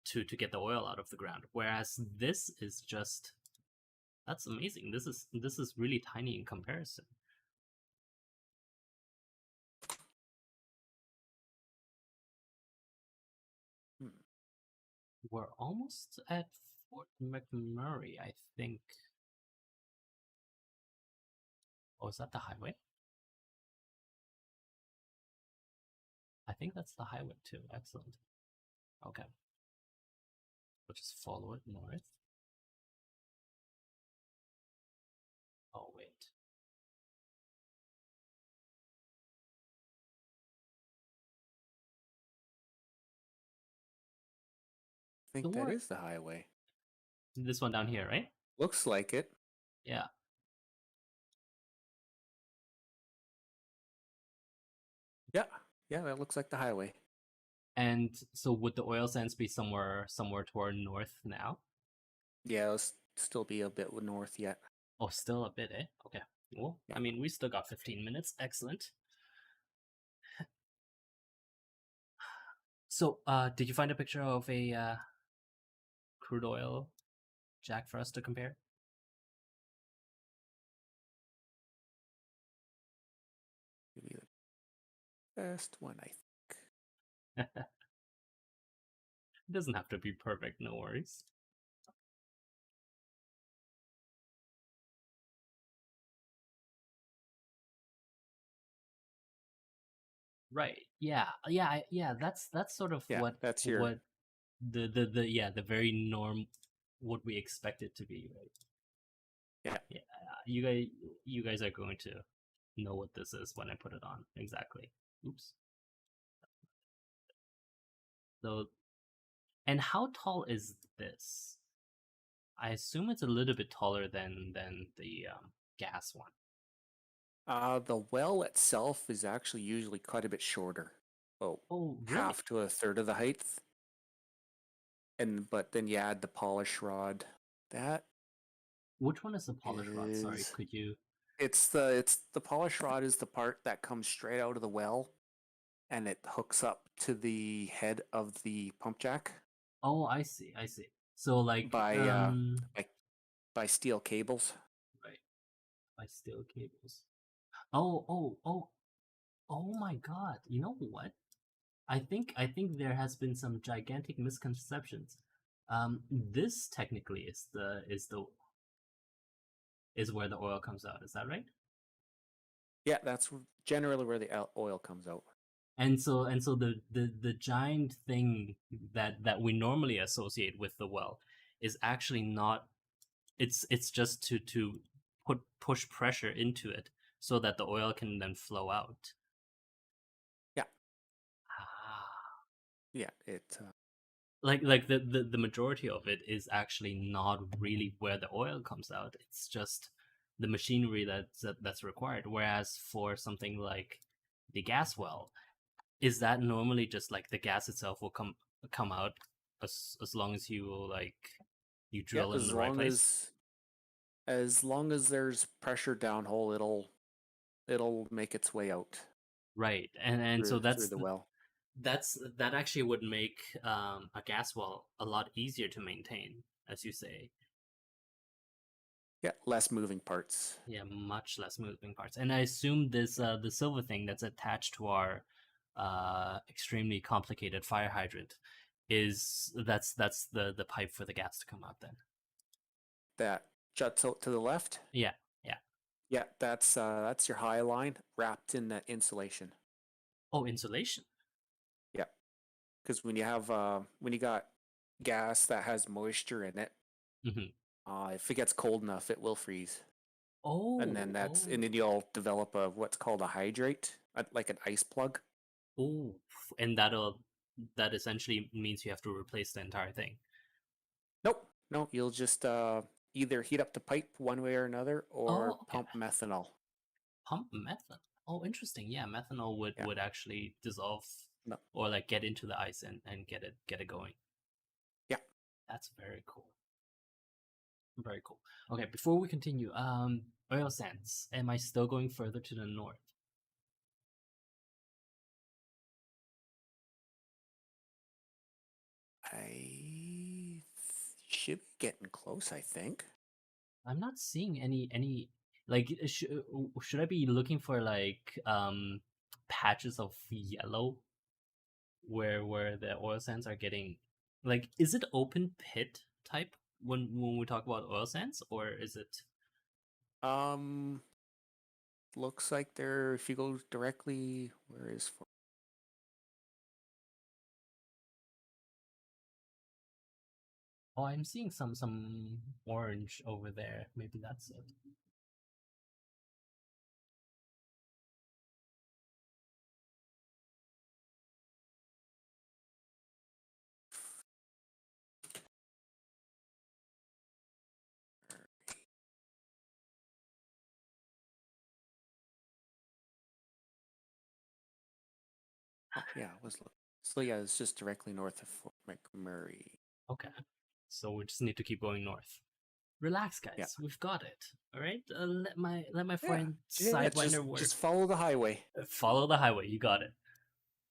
to get the oil out of the ground. Whereas this is just that's amazing. This is really tiny in comparison. Hmm. We're almost at Fort McMurray, I think. Oh, is that the highway? I think that's the highway too. Excellent. Okay. We'll just follow it north. Oh, wait. I think Don't that worry. is the highway. This one down here, right? Looks like it. Yeah. Yeah, yeah, that looks like the highway. And so would the oil sands be somewhere toward north now? Yeah, it'll still be a bit north yet. Oh, still a bit, eh? Okay. Well, Yeah. I mean, we still got 15 minutes. Excellent. So, did you find a picture of a crude oil jack for us to compare? Maybe the best one, I think. It doesn't have to be perfect, no worries. Right. Yeah. Yeah. Yeah. That's sort of Yeah, that's your what the yeah, the very norm, what we expect it to be, right? yeah. Yeah. You guys are going to know what this is when I put it on. Exactly. Oops. So, and how tall is this? I assume it's a little bit taller than the gas one. The well itself is actually usually quite a bit shorter, about Oh, half really? to a third of the height. And but then you add the polish rod. That Which one is the polish rod? Sorry, is could you? it's the polish rod is the part that comes straight out of the well and it hooks up to the head of the pump jack Oh, I see. I see. So like by by by steel cables. right, by steel cables. Oh my God. You know what? I think there has been some gigantic misconceptions. This technically is where the oil comes out. Is that right? Yeah, that's generally where the oil comes out. And so the giant thing that we normally associate with the well is actually not. It's just to push pressure into it so that the oil can then flow out. Yeah, Ah. yeah. Like the majority of it is actually not really where the oil comes out. It's just the machinery that's required. Whereas for something like the gas well, is that normally just like the gas itself will come out as long as you Yeah, drill in the right place? as long as there's pressure downhole, it'll make its way out Right. And so through the well. that actually would make a gas well a lot easier to maintain, as you say. Yeah, less moving parts. Yeah, much less moving parts. And I assume this the silver thing that's attached to our extremely complicated fire hydrant is that's the pipe for the gas to come out then. That juts out to the left. Yeah, yeah. Yeah, that's your high line wrapped in that insulation. Oh, insulation. Yeah, because when you got gas that has moisture in it, Hmm. if it gets cold enough, it will freeze, Oh, oh, and then you'll develop a what's called a hydrate, like an ice plug. oh, and that essentially means you have to replace the entire thing. Nope, no, you'll just either heat up the pipe one way or another, or Oh, okay. pump methanol. Pump method. Oh, interesting. Yeah, methanol would Yeah, would actually dissolve no, or like get into the ice and get it going. yeah. That's very cool. Very cool. Okay, before we continue, oil sands. Am I still going further to the north? I should be getting close, I think. I'm not seeing any like should I be looking for like patches of yellow where the oil sands are getting like is it open pit type when we talk about oil sands or is it Um, looks like there, if you go directly, where is oh I'm seeing some orange over there. Maybe that's it. Oh, yeah, it was looking. So yeah, it's just directly north of Fort McMurray. Okay. So we just need to keep going north. Relax, Yeah, guys. We've got it. All right. Let my yeah, friend yeah. Just Sidewinder work. just follow the highway. Follow the highway. You got it.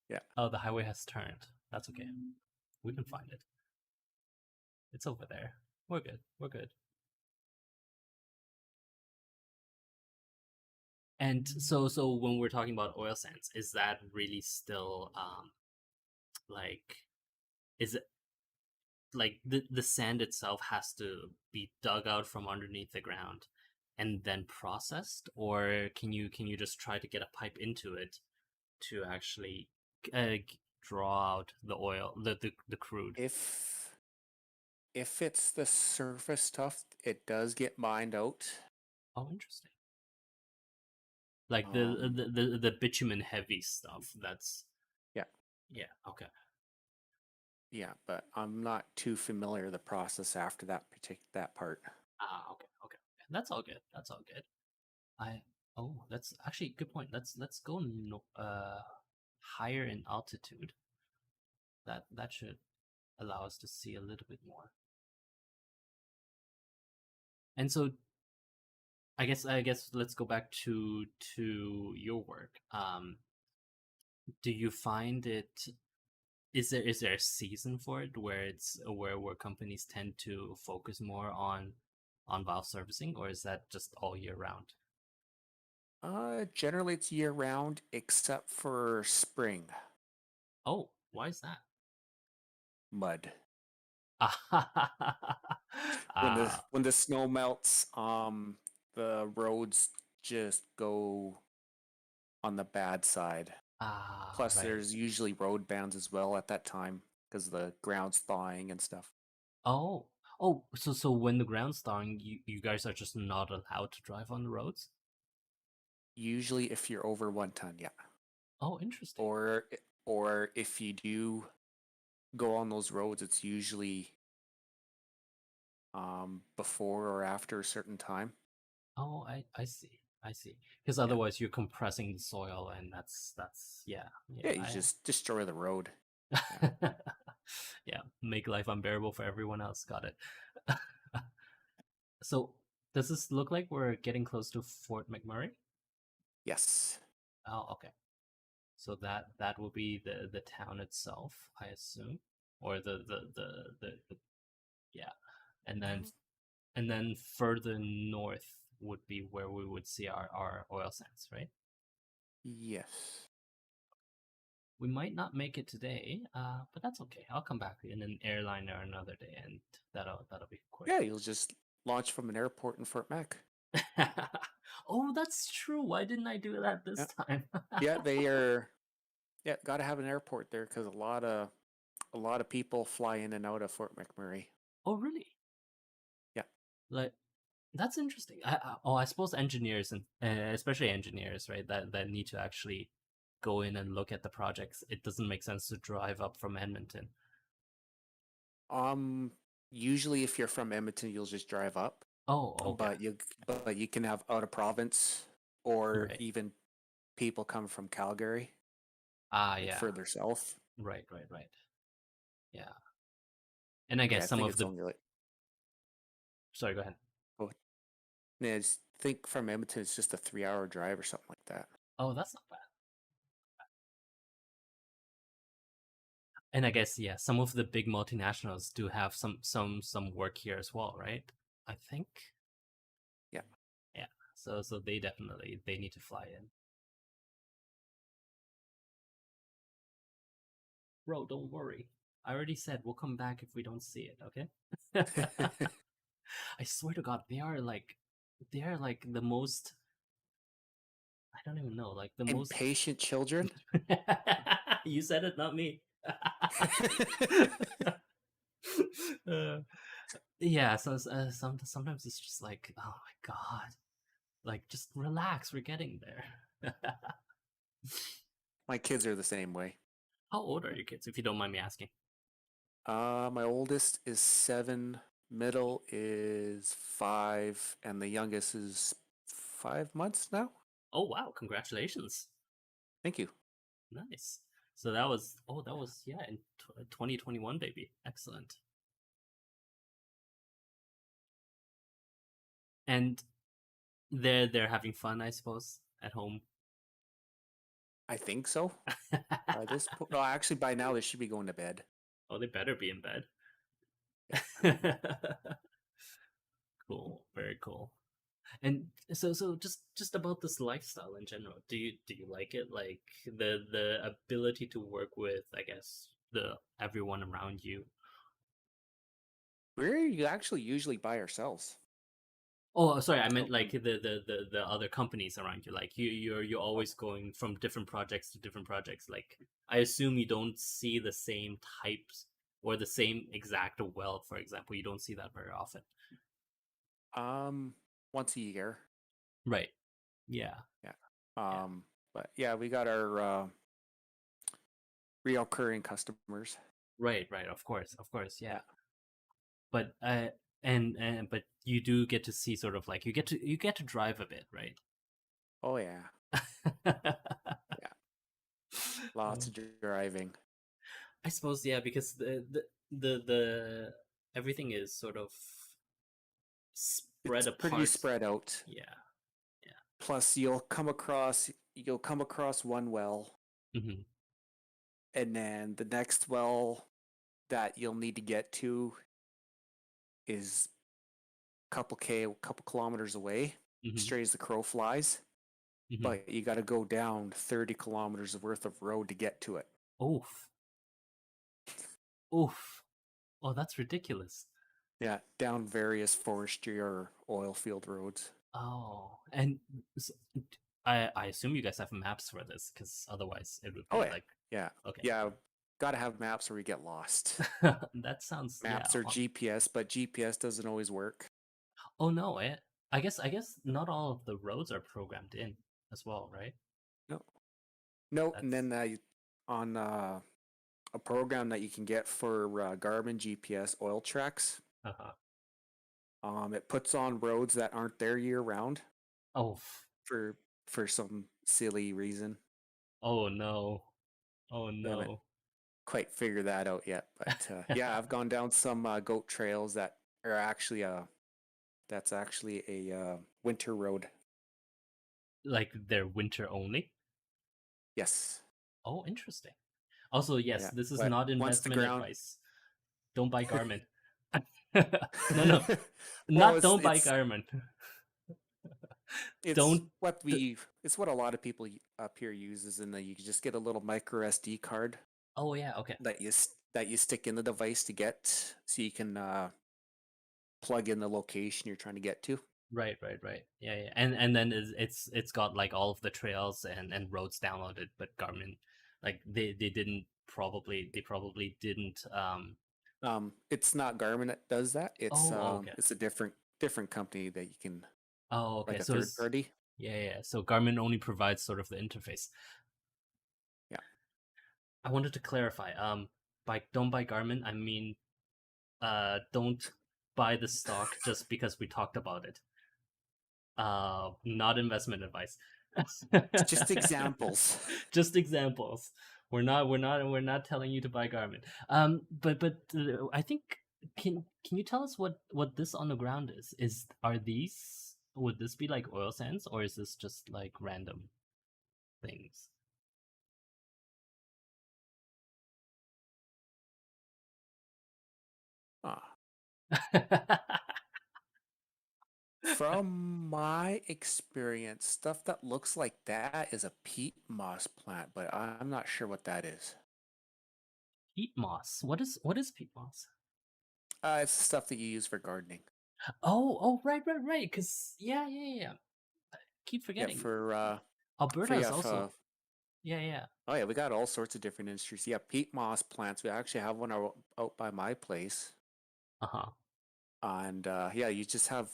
Yeah, Oh, the highway has turned. That's okay. We can find it. It's over there. We're good. We're good. And so when we're talking about oil sands, is that really still like is it like the sand itself has to be dug out from underneath the ground and then processed, or can you just try to get a pipe into it to actually draw out the oil, the crude? If it's the surface stuff, it does get mined out. Oh, interesting. Like Um, the bitumen heavy stuff. That's yeah, yeah. Okay. yeah, but I'm not too familiar with the process after that part. Ah, okay, okay. That's all good. That's all good. I that's actually a good point. Let's go no, higher in altitude. That should allow us to see a little bit more. And so I guess let's go back to your work. Do you find it is there a season for it where it's where companies tend to focus more on valve servicing, or is that just all year round? Generally it's year round except for spring. Oh, why is that? Mud. When the Ah, when the snow melts, the roads just go on the bad side. Plus, right. there's usually road bans as well at that time because the ground's thawing and stuff. Oh, so when the ground's thawing, you guys are just not allowed to drive on the roads? Usually, if you're over 1 ton, yeah. Oh, interesting. Or or if you do go on those roads, it's usually before or after a certain time. Oh, I see. I see. Because Yeah, otherwise you're compressing the soil, and that's yeah, yeah. yeah. You just destroy the road. Yeah. Yeah, make life unbearable for everyone else. Got it. So, does this look like we're getting close to Fort McMurray? Yes. Oh, okay. So that will be the town itself, I assume, or the yeah, and then further north would be where we would see our oil sands, right? Yes. We might not make it today, but that's okay. I'll come back in an airliner another day, and that'll be quick. Yeah, you'll just launch from an airport in Fort Mac. Oh, that's true. Why didn't I do that this Yeah. time? Yeah, they are. Yeah, got to have an airport there because a lot of people fly in and out of Fort McMurray. Oh, really? Yeah. Like that's interesting. I suppose engineers and especially engineers, right? That need to actually go in and look at the projects. It doesn't make sense to drive up from Edmonton. Um. Usually, if you're from Edmonton, you'll just drive up, Oh, okay. but you can have out of province or Right. even people come from Calgary, Ah, like yeah. further south. Right, right, right. Yeah. And I Yeah, guess I some think of it's the only like sorry, go ahead. oh, yeah, think from Edmonton it's just a 3 hour drive or something like that. Oh, that's not bad. And I guess yeah, some of the big multinationals do have some work here as well, right? I think. Yeah. Yeah. So they definitely they need to fly in. Bro, don't worry. I already said we'll come back if we don't see it, okay? I swear to God, they are like the most I don't even know, like the most Impatient children. You said it, not me. uh, yeah, so sometimes it's just like, oh my God, like just relax, we're getting there. My kids are the same way. How old are your kids, if you don't mind me asking? My oldest is 7, middle is 5, and the youngest is 5 months now. Oh wow, congratulations. Thank you. Nice. So that was yeah, in 2021, baby. Excellent. And they're having fun, I suppose, at home. I think so. By this point, no, actually, by now they should be going to bed. Oh, they better be in bed. Yeah. Cool, very cool. And so just about this lifestyle in general, do you like it? Like the ability to work with, I guess, the everyone around you. We're actually usually by ourselves. Oh, sorry, I meant Oh, like the other companies around you. Like you're oh, always going from different projects to different projects. Like I assume you don't see the same types or the same exact well, for example. You don't see that very often. um, once a year. Right. Yeah. Yeah. Yeah. But yeah, we got our reoccurring customers. Right, right. Of course. Of course. Yeah. Yeah. But and but you do get to see sort of like you get to drive a bit, right? Oh yeah. Yeah. Lots Uh, of driving. I suppose yeah, because the everything is sort of spread It's pretty apart. spread out. Yeah, yeah. Plus, you'll come across one well, Hmm. and then the next well that you'll need to get to is a couple kilometers away, Hmm. straight as the crow flies. Hmm. But you got to go down 30 kilometers worth of road to get to it. Oof, oof. Oh, that's ridiculous. Yeah, down various forestry or oil field roads. Oh, and s- I assume you guys have maps for this, because otherwise it would Oh be yeah, like yeah, okay, yeah. Got to have maps or we get lost. that sounds yeah. Maps or GPS, but GPS doesn't always work. Oh no, I guess not all of the roads are programmed in as well, right? No, no. And That's then on a program that you can get for Garmin GPS oil tracks, uh-huh. it puts on roads that aren't there year round Oh, for for some silly reason. oh no. Oh We haven't no. quite figured that out yet, but yeah, I've gone down some goat trails that are actually that's actually a winter road. Like they're winter only? Yes, Oh, interesting. Also, yes, yeah, this is but not once the investment ground, advice. Don't buy Garmin. No, no. well, Not don't buy Garmin. it's Don't what d- it's what a lot of people up here uses, and that you can just get a little micro SD card Oh yeah, okay. that you stick in the device to get, so you can plug in the location you're trying to get to. Right, right, right. Yeah, yeah. And then it's got like all of the trails and roads downloaded, but Garmin like they probably didn't It's not Garmin that does that. oh, okay. It's a different company that you can, Oh, like okay. a So third it's party. yeah, yeah. So Garmin only provides sort of the interface. Yeah. I wanted to clarify. By don't buy Garmin, I mean don't buy the stock just because we talked about it. Not investment advice. It's just examples. Just examples. We're not telling you to buy Garmin. But I think can you tell us what this on the ground is? Are these would this be like oil sands, or is this just like random things? Ah. From my experience, stuff that looks like that is a peat moss plant, but I'm not sure what that is. Peat moss. What is peat moss? It's stuff that you use for gardening. Oh, right, right, right. Because yeah, yeah, yeah. Keep Yeah, forgetting. for Alberta is yeah, also yeah, yeah. oh yeah, we got all sorts of different industries. Yeah, peat moss plants. We actually have one out by my place, Uh-huh. and yeah, you just have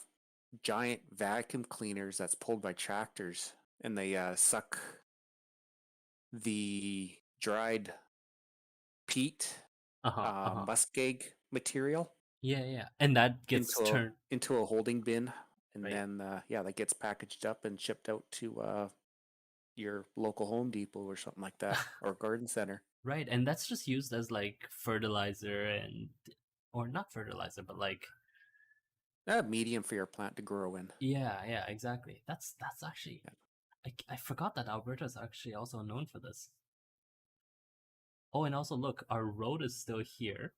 giant vacuum cleaners that's pulled by tractors, and they suck the dried peat, Uh-huh. Uh-huh. muskeg material Yeah, yeah. And that gets turned into a holding bin, and right. then yeah, that gets packaged up and shipped out to your local Home Depot or something like that, or garden center. Right, and that's just used as like fertilizer and or not fertilizer, but like A medium for your plant to grow in. yeah, yeah, exactly. That's actually Yeah. I forgot that Alberta is actually also known for this. Oh, and also look, our road is still here,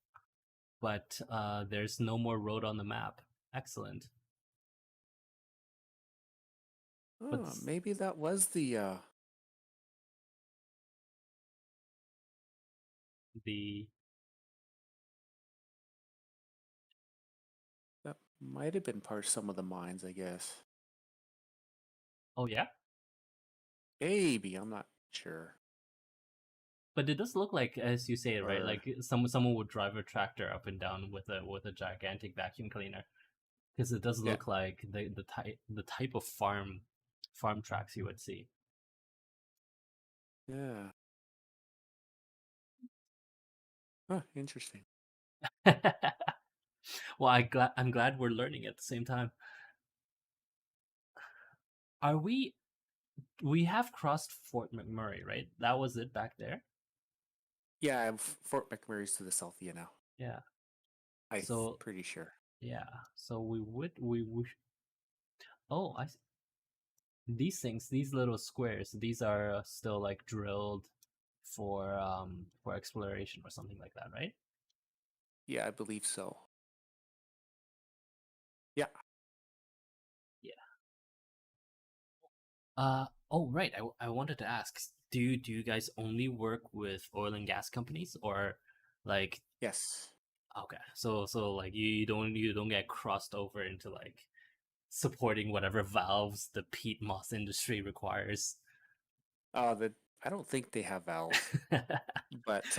but there's no more road on the map. Excellent. But Oh, maybe that was the Might have been part of some of the mines, I guess. Oh yeah, Maybe, I'm not sure. but it does look like, as you say, right? Or Like someone would drive a tractor up and down with a gigantic vacuum cleaner, because it does yeah, look like the type of farm tracks you would see. yeah. Huh, interesting. Well, I'm glad we're learning at the same time. Are we have crossed Fort McMurray, right? That was it back there. Yeah, Fort McMurray's to the south, you know. Yeah. I'm So pretty sure. yeah. So we would. Oh, these things, these little squares, these are still like drilled for exploration or something like that, right? Yeah, I believe so. Yeah. Yeah. Oh, right. I wanted to ask, do you guys only work with oil and gas companies, or like, Yes. okay, so like you don't get crossed over into like supporting whatever valves the peat moss industry requires. The I don't think they have valves, but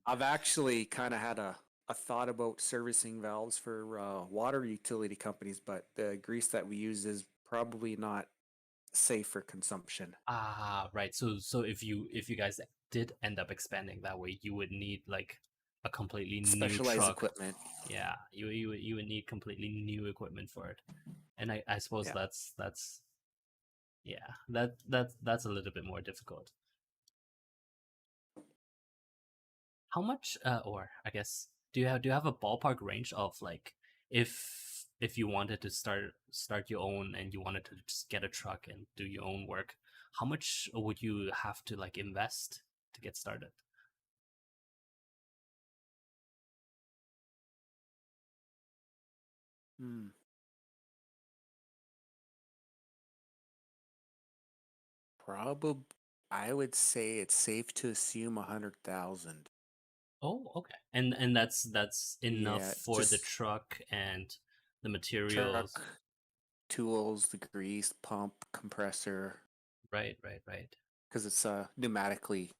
I've actually kind of had a thought about servicing valves for water utility companies, but the grease that we use is probably not safe for consumption. Ah, right. So if you guys did end up expanding that way, you would need like a completely new Specialized truck. equipment. Yeah, you would need completely new equipment for it. And I suppose Yeah. that's yeah, that's a little bit more difficult. How much or I guess do you have a ballpark range of like if you wanted to start your own and you wanted to just get a truck and do your own work, how much would you have to like invest to get started? Hmm. Probably, I would say it's safe to assume 100,000. Oh, okay. And that's enough Yeah, for the just truck and the materials. truck, tools, the grease, pump, compressor, Right, right, right. because it's pneumatically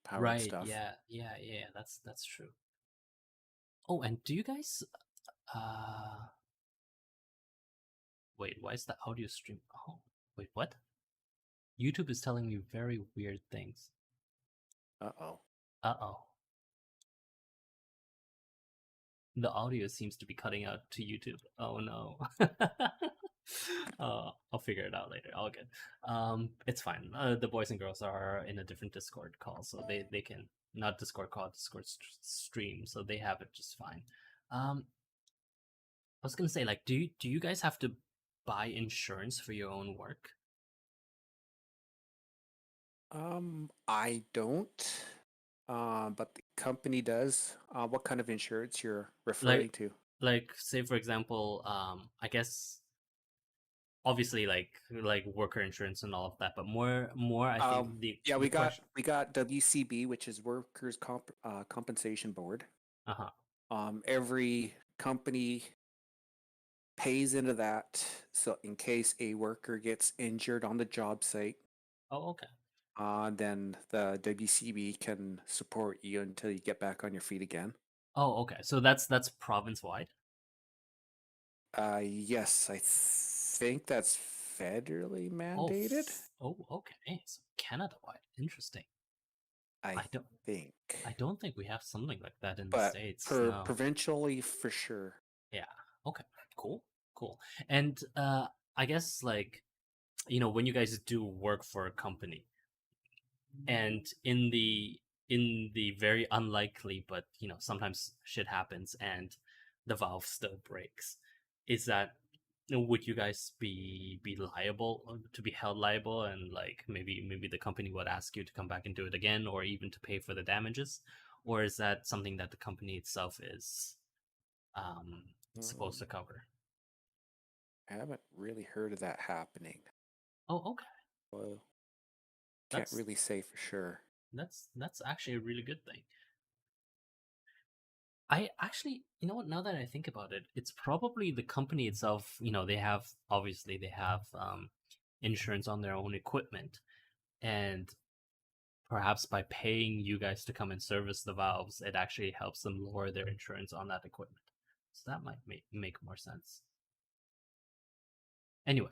powered Right, stuff. yeah, yeah, yeah, that's true. Oh, and do you guys uh wait, why is the audio stream? Oh, wait, what? YouTube is telling me very weird things. Uh-oh. Uh-oh. The audio seems to be cutting out to YouTube. Oh no. I'll figure it out later. All good. It's fine. The boys and girls are in a different Discord call, so they can not Discord call, Discord stream, so they have it just fine. I was gonna say, like, do you guys have to buy insurance for your own work? I don't, but the company does. What kind of insurance you're Like, referring to? say for example, I guess obviously like worker insurance and all of that, but more I think the Yeah, the question. we got WCB, which is Workers' Compensation Board. Uh-huh. Every company pays into that, so in case a worker gets injured on the job site, Oh, okay. then the WCB can support you until you get back on your feet again. Oh, okay. So that's province wide. Yes, I think that's federally Oh, mandated. okay. So Canada wide. Interesting. I I don't think, I don't think we have something like that in the but States. per No. provincially for sure. Yeah. Okay. Cool. Cool. And I guess like when you guys do work for a company, and in the very unlikely, but sometimes shit happens and the valve still breaks, is that would you guys be liable, to be held liable, and like maybe the company would ask you to come back and do it again, or even to pay for the damages, or is that something that the company itself is supposed to Um, cover? I haven't really heard of that happening. Oh, okay. Well, can't that's really say for sure. that's actually a really good thing. I actually, you know what? Now that I think about it, it's probably the company itself. They have obviously they have insurance on their own equipment, and perhaps by paying you guys to come and service the valves, it actually helps them lower their insurance on that equipment. So that might make more sense. Anyway,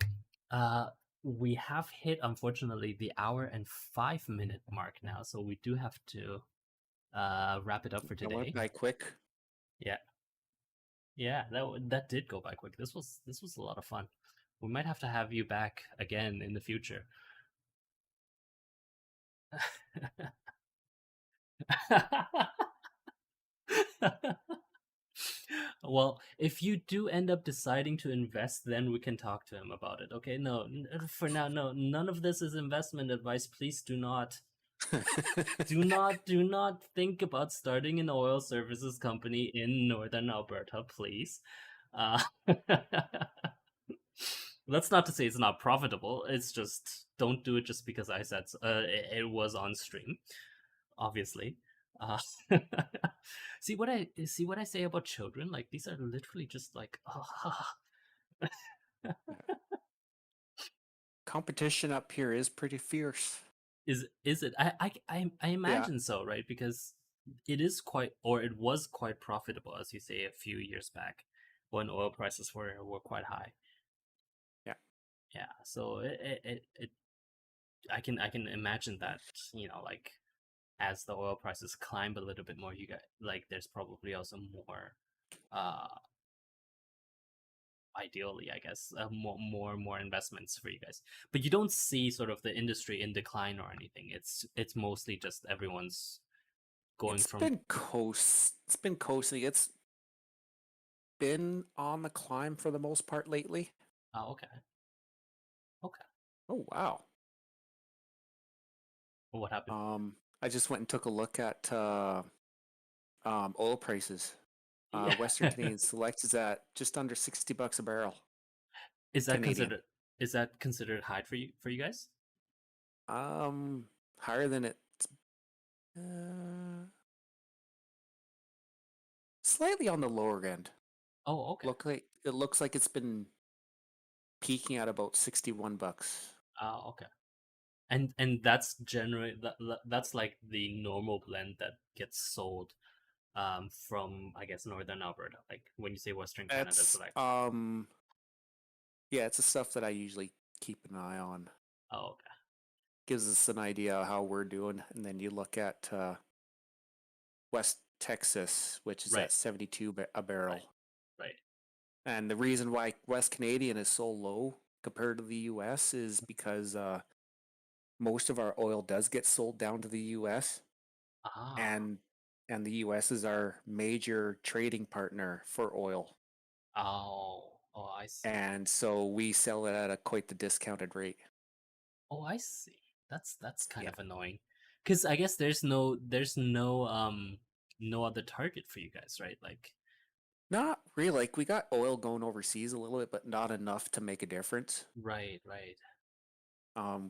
uh, we have hit unfortunately the hour and 5 minute mark now, so we do have to wrap it up for It went today. by quick. Yeah, yeah, that did go by quick. This was a lot of fun. We might have to have you back again in the future. Well, if you do end up deciding to invest, then we can talk to him about it. Okay? No, for now, no. None of this is investment advice. Please do not think about starting an oil services company in northern Alberta, please. Uh, that's not to say it's not profitable. It's just don't do it just because I said so. It was on stream, obviously. Uh, see what I say about children? Like these are literally just like Competition up here is pretty fierce. is it? I Yeah, imagine so, right? Because it is quite, or it was quite profitable, as you say, a few years back when oil prices were quite high. yeah. Yeah, so I can imagine that, like as the oil prices climb a little bit more, you get like there's probably also more, uh ideally, I guess, more investments for you guys. But you don't see sort of the industry in decline or anything. It's mostly just everyone's going from. It's been coasting. It's been on the climb for the most part lately. Oh, okay, okay. Oh wow. Well, what happened? I just went and took a look at oil prices. Yeah. Western Canadian Select is at just under $60 a barrel is that Canadian. considered is that considered high for you guys? Um, Higher than it. Uh, Slightly on the lower end. Oh, okay. It looks like it's been peaking at about $61. Oh, okay. And that's generally that's like the normal blend that gets sold from, I guess, northern Alberta. Like when you say Western Canada That's Select. Yeah, it's the stuff that I usually keep an eye on. Oh, okay. Gives us an idea of how we're doing, and then you look at West Texas, which is Right, at 72 a right, barrel. right. And the reason why West Canadian is so low compared to the US is because most of our oil does get sold down to the US, Ah. and the US is our major trading partner for oil. Oh, oh, I see. And so we sell it at a quite the discounted rate. Oh, I see. That's kind Yeah. of annoying. Because I guess there's no other target for you guys, right? Like, Not really. Like we got oil going overseas a little bit, but not enough to make a difference. right, right.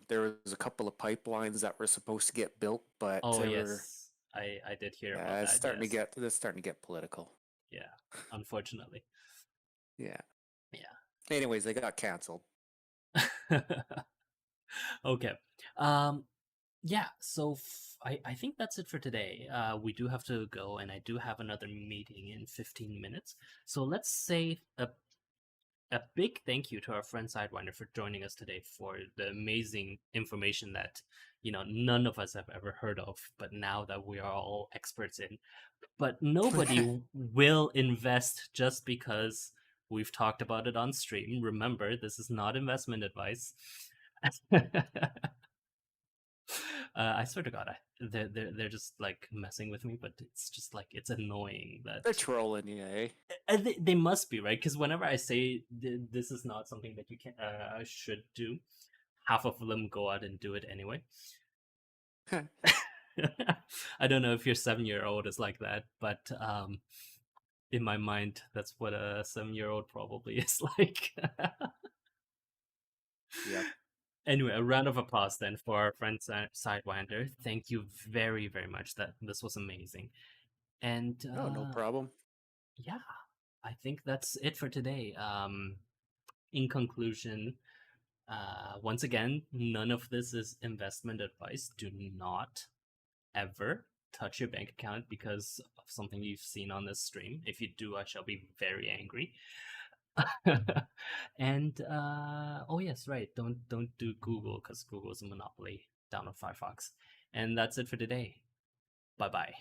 There was a couple of pipelines that were supposed to get built, but Oh they were yes, I did hear about yeah, that. Yes, it's starting to get political. yeah. Unfortunately, Yeah. yeah. Anyways, they got canceled. Okay. Yeah. So I think that's it for today. We do have to go, and I do have another meeting in 15 minutes. So let's say a big thank you to our friend Sidewinder for joining us today for the amazing information that none of us have ever heard of, but now that we are all experts in. But nobody will invest just because we've talked about it on stream. Remember, this is not investment advice. I swear to God, they're just like messing with me, but it's just like it's annoying that They're trolling you, eh? they must be right because whenever I say this is not something that you can should do, half of them go out and do it anyway. I don't know if your 7-year-old is like that, but in my mind, that's what a 7-year-old probably is like. Yep. Anyway, a round of applause then for our friend Sidewinder. Thank you very, very much. That this was amazing. And Oh, no problem. yeah, I think that's it for today. In conclusion, once again, none of this is investment advice. Do not ever touch your bank account because of something you've seen on this stream. If you do, I shall be very angry. And oh yes, right. Don't do Google because Google is a monopoly down on Firefox. And that's it for today. Bye bye.